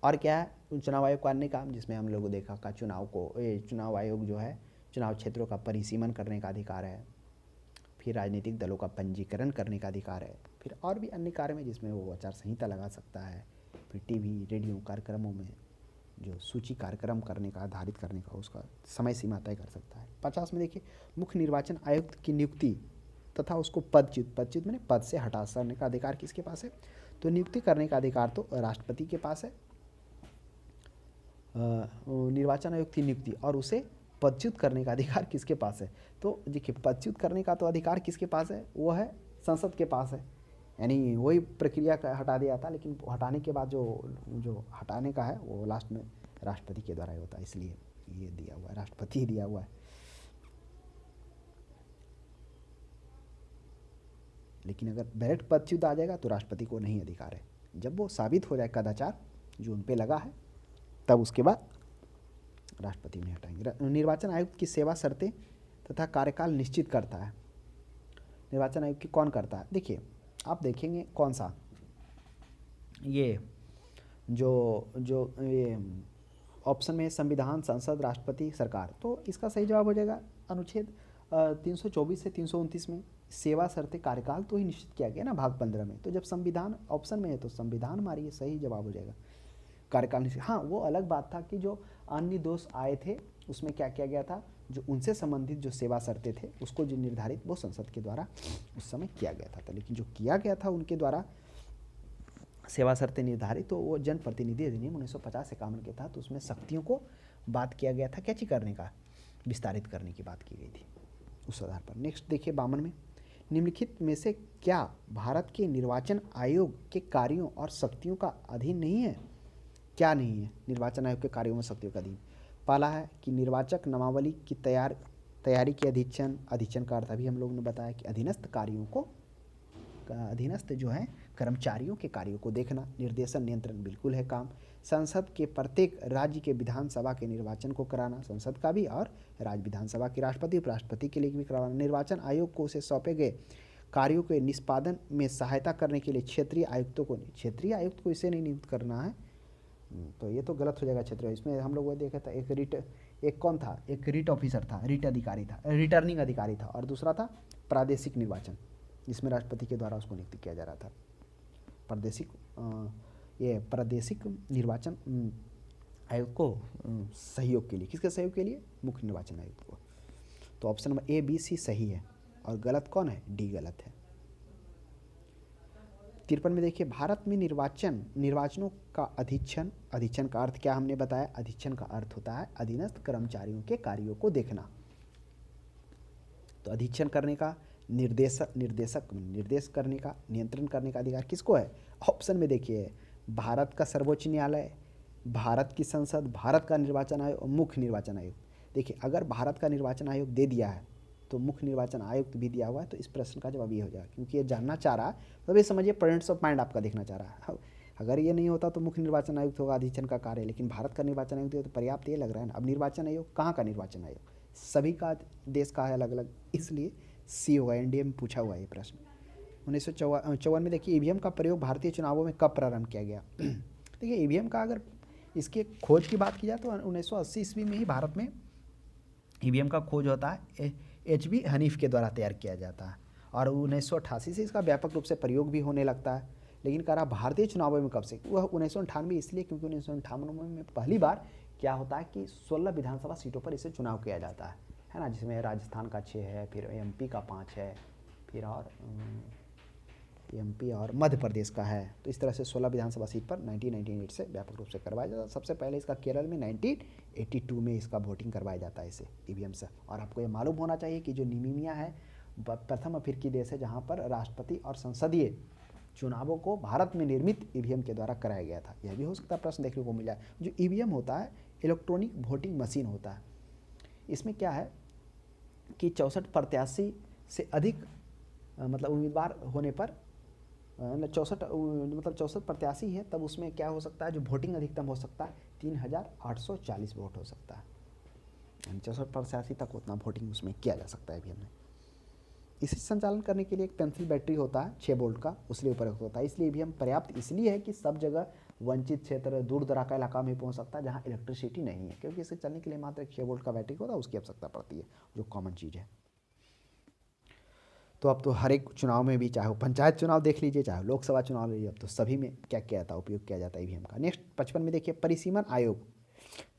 और क्या है चुनाव आयोग का अन्य काम, जिसमें हम लोग देखा का चुनाव आयोग जो है चुनाव क्षेत्रों का परिसीमन करने का अधिकार है, फिर राजनीतिक दलों का पंजीकरण करने का अधिकार है, फिर और भी अन्य कार्य में जिसमें वो आचार संहिता लगा सकता है, फिर टीवी रेडियो कार्यक्रमों में जो सूची कार्यक्रम करने का आधारित करने का उसका समय सीमा तय कर सकता है। 50 में देखिए, मुख्य निर्वाचन आयुक्त की नियुक्ति तथा उसको पदच्युत मैंने पद से हटा करने का अधिकार किसके पास है, तो नियुक्ति करने का अधिकार तो राष्ट्रपति के पास है, निर्वाचन आयुक्त की नियुक्ति, और उसे पदच्युत करने का अधिकार किसके पास है, तो देखिए पदच्युत करने का तो अधिकार किसके पास है, वो है संसद के पास है। यानी वही प्रक्रिया का हटा दिया था, लेकिन हटाने के बाद जो हटाने का है वो लास्ट में राष्ट्रपति के द्वारा ही होता है, इसलिए ये दिया हुआ है, राष्ट्रपति ही दिया हुआ है। लेकिन अगर डायरेक्ट पदच्युत आ जाएगा तो राष्ट्रपति को नहीं अधिकार है, जब वो साबित हो जाए कदाचार जो उन पे लगा है तब उसके बाद राष्ट्रपति उन्हें हटाएंगे। निर्वाचन आयुक्त की सेवा शर्तें तथा कार्यकाल निश्चित करता है। निर्वाचन आयोग की कौन करता है, देखिए आप देखेंगे कौन सा, ये जो ये ऑप्शन में संविधान, संसद, राष्ट्रपति, सरकार, तो इसका सही जवाब हो जाएगा अनुच्छेद 324 से 329 में सेवा शर्तें कार्यकाल तो ही निश्चित किया गया ना भाग 15 में। तो जब संविधान ऑप्शन में है तो संविधान मारिए, सही जवाब हो जाएगा कार्यकाल निश्चित। हाँ, वो अलग बात था कि जो अन्य दोष आए थे उसमें क्या किया गया था, जो उनसे संबंधित जो सेवा शर्तें थे उसको जो निर्धारित वो संसद के द्वारा उस समय किया गया था, लेकिन जो किया गया था उनके द्वारा सेवा शर्तें निर्धारित, तो वो जनप्रतिनिधि अधिनियम 1950-51 के तहत उसमें शक्तियों को बात किया गया था, क्या चीज करने का, विस्तारित करने की बात की गई थी उस आधार पर। नेक्स्ट देखिए 52 में, निम्नलिखित में से क्या भारत के निर्वाचन आयोग के कार्यों और शक्तियों का अधीन नहीं है, क्या नहीं है निर्वाचन आयोग के कार्यों में शक्तियों का अधीन। पहला है कि निर्वाचक नामावली की तैयारी की अधीक्षण का अर्थ अभी हम लोगों ने बताया कि अधीनस्थ कार्यों को, अधीनस्थ जो है कर्मचारियों के कार्यों को देखना, निर्देशन नियंत्रण बिल्कुल है काम। संसद के प्रत्येक राज्य के विधानसभा के निर्वाचन को कराना, संसद का भी और राज्य विधानसभा की राष्ट्रपति उपराष्ट्रपति के लिए भी करवाना। निर्वाचन आयोग को उसे सौंपे गए कार्यों के निष्पादन में सहायता करने के लिए क्षेत्रीय आयुक्त को इसे नहीं नियुक्त करना है, तो ये तो गलत हो जाएगा क्षेत्रीय। इसमें हम लोग वो देखा था एक कौन था, एक रिट ऑफिसर था, रिट अधिकारी था, रिटर्निंग अधिकारी था, और दूसरा था प्रादेशिक निर्वाचन, जिसमें राष्ट्रपति के द्वारा उसको नियुक्त किया जा रहा था। प्रादेशिक निर्वाचन आयोग को सहयोग के लिए, किसके सहयोग के लिए, मुख्य निर्वाचन आयुक्त को। तो option number A B C सही है और गलत कौन है, डी गलत है। 53 में देखिए, भारत में निर्वाचनों का अधीक्षण का अर्थ क्या हमने बताया, अधीक्षण का अर्थ होता है अधीनस्थ कर्मचारियों के कार्यों को देखना। तो अधीक्षण करने का, निर्देश करने का, नियंत्रण करने का अधिकार किसको है? ऑप्शन में देखिए, भारत का सर्वोच्च न्यायालय, भारत की संसद, भारत का निर्वाचन आयोग और मुख्य निर्वाचन आयोग। देखिए, अगर भारत का निर्वाचन आयोग दे दिया है तो मुख्य निर्वाचन आयुक्त भी दिया हुआ है, तो इस प्रश्न का जवाब ये हो जाएगा, क्योंकि ये जानना चाह रहा है, तो ये समझिए प्रेजेंस ऑफ माइंड आपका देखना चाह रहा है। अगर ये नहीं होता तो मुख्य निर्वाचन आयुक्त होगा, अधीक्षण का कार्य, लेकिन भारत का निर्वाचन आयुक्त है तो पर्याप्त ये लग रहा है ना। अब निर्वाचन आयोग कहाँ का निर्वाचन आयोग? सभी का, देश का है अलग अलग, इसलिए सी होगा। एनडीए में पूछा हुआ है ये प्रश्न। 1954 में देखिए, ईवीएम का प्रयोग भारतीय चुनावों में कब प्रारंभ किया गया? देखिए, ईवीएम का अगर इसके खोज की बात की जाए तो 1980 ईस्वी में ही भारत में ईवीएम का खोज होता है। एच बी हनीफ के द्वारा तैयार किया जाता है और 1988 से इसका व्यापक रूप से प्रयोग भी होने लगता है। लेकिन कह रहा भारतीय चुनावों में कब से? वह 1998 इसलिए क्योंकि 1998 में पहली बार क्या होता है कि 16 विधानसभा सीटों पर इसे चुनाव किया जाता है ना, जिसमें राजस्थान का 6 है, फिर एमपी का 5 है, फिर और एमपी और मध्य प्रदेश का है। तो इस तरह से 16 विधानसभा सीट पर 1998 से व्यापक रूप से करवाया जाता है। सबसे पहले इसका केरल में 1982 में इसका वोटिंग करवाया जाता है इसे ईवीएम से। और आपको ये मालूम होना चाहिए कि जो नामीबिया है प्रथम अफ्रीकी देश है जहाँ पर राष्ट्रपति और संसदीय चुनावों को भारत में निर्मित ईवीएम के द्वारा कराया गया था। यह भी हो सकता है प्रश्न देखने को मिल जाए। जो ईवीएम होता है इलेक्ट्रॉनिक वोटिंग मशीन होता है। इसमें क्या है कि 64 प्रत्याशी से अधिक मतलब उम्मीदवार होने पर 64 प्रत्याशी हैं, तब उसमें क्या हो सकता है, जो वोटिंग अधिकतम हो सकता है 3840 वोट हो सकता है। 64 प्रत्याशी तक उतना वोटिंग उसमें किया जा सकता है ईवीएम में। इसे संचालन करने के लिए एक पेंसिल बैटरी होता है 6 वोल्ट का, उसके ऊपर होता है। इसलिए ईवीएम पर्याप्त इसलिए है कि सब जगह वंचित क्षेत्र, दूर दराज का इलाका में पहुंच सकता है जहां इलेक्ट्रिसिटी नहीं है, क्योंकि इसे चलने के लिए मात्र एक 6 वोल्ट का बैटरी होता है, उसकी आवश्यकता पड़ती है, जो कॉमन चीज़ है। तो अब तो हर एक चुनाव में भी, चाहे वो पंचायत चुनाव देख लीजिए, चाहे लोकसभा चुनाव ले लीजिए, अब तो सभी में क्या किया जाता है, उपयोग किया जाता है ईवीएम का। नेक्स्ट 55 में देखिए, परिसीमन आयोग,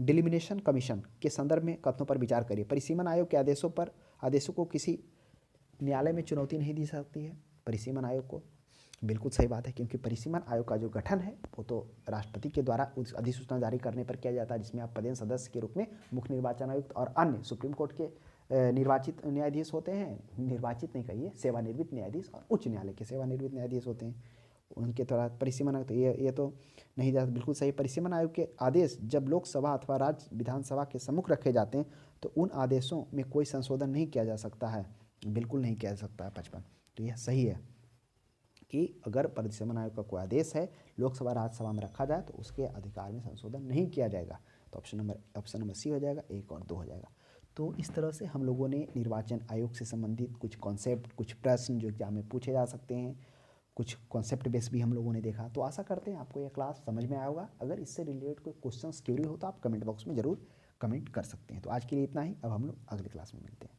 डिलिमिनेशन कमीशन के संदर्भ में कथनों पर विचार करिए। परिसीमन आयोग के आदेशों को किसी न्यायालय में चुनौती नहीं दी सकती है परिसीमन आयोग को। बिल्कुल सही बात है, क्योंकि परिसीमन आयोग का जो गठन है वो तो राष्ट्रपति के द्वारा अधिसूचना जारी करने पर किया जाता है, जिसमें आप पदेन सदस्य के रूप में मुख्य निर्वाचन आयुक्त और अन्य सुप्रीम कोर्ट के निर्वाचित न्यायाधीश होते हैं, निर्वाचित नहीं कहिए, सेवानिवृत्त न्यायाधीश, और उच्च न्यायालय के सेवानिवृत्त न्यायाधीश होते हैं, उनके द्वारा परिसीमन आयोग। तो ये तो नहीं जा, बिल्कुल सही। परिसीमन आयोग के आदेश जब लोकसभा अथवा राज्य विधानसभा के सम्मुख रखे जाते हैं तो उन आदेशों में कोई संशोधन नहीं किया जा सकता है, बिल्कुल नहीं किया जा सकता है 55। तो यह सही है कि अगर परिसीमन आयोग का कोई आदेश है लोकसभा राज्यसभा में रखा जाए तो उसके अधिकार में संशोधन नहीं किया जाएगा। तो ऑप्शन नंबर सी हो जाएगा, 1 और 2 हो जाएगा। तो इस तरह से हम लोगों ने निर्वाचन आयोग से संबंधित कुछ कॉन्सेप्ट, कुछ प्रश्न जो एग्जाम में पूछे जा सकते हैं, कुछ कॉन्सेप्ट बेस भी हम लोगों ने देखा। तो आशा करते हैं आपको यह क्लास समझ में आया होगा। अगर इससे रिलेटेड कोई क्वेश्चन क्यूरी हो तो आप कमेंट बॉक्स में ज़रूर कमेंट कर सकते हैं। तो आज के लिए इतना ही, अब हम लोग अगली क्लास में मिलते हैं।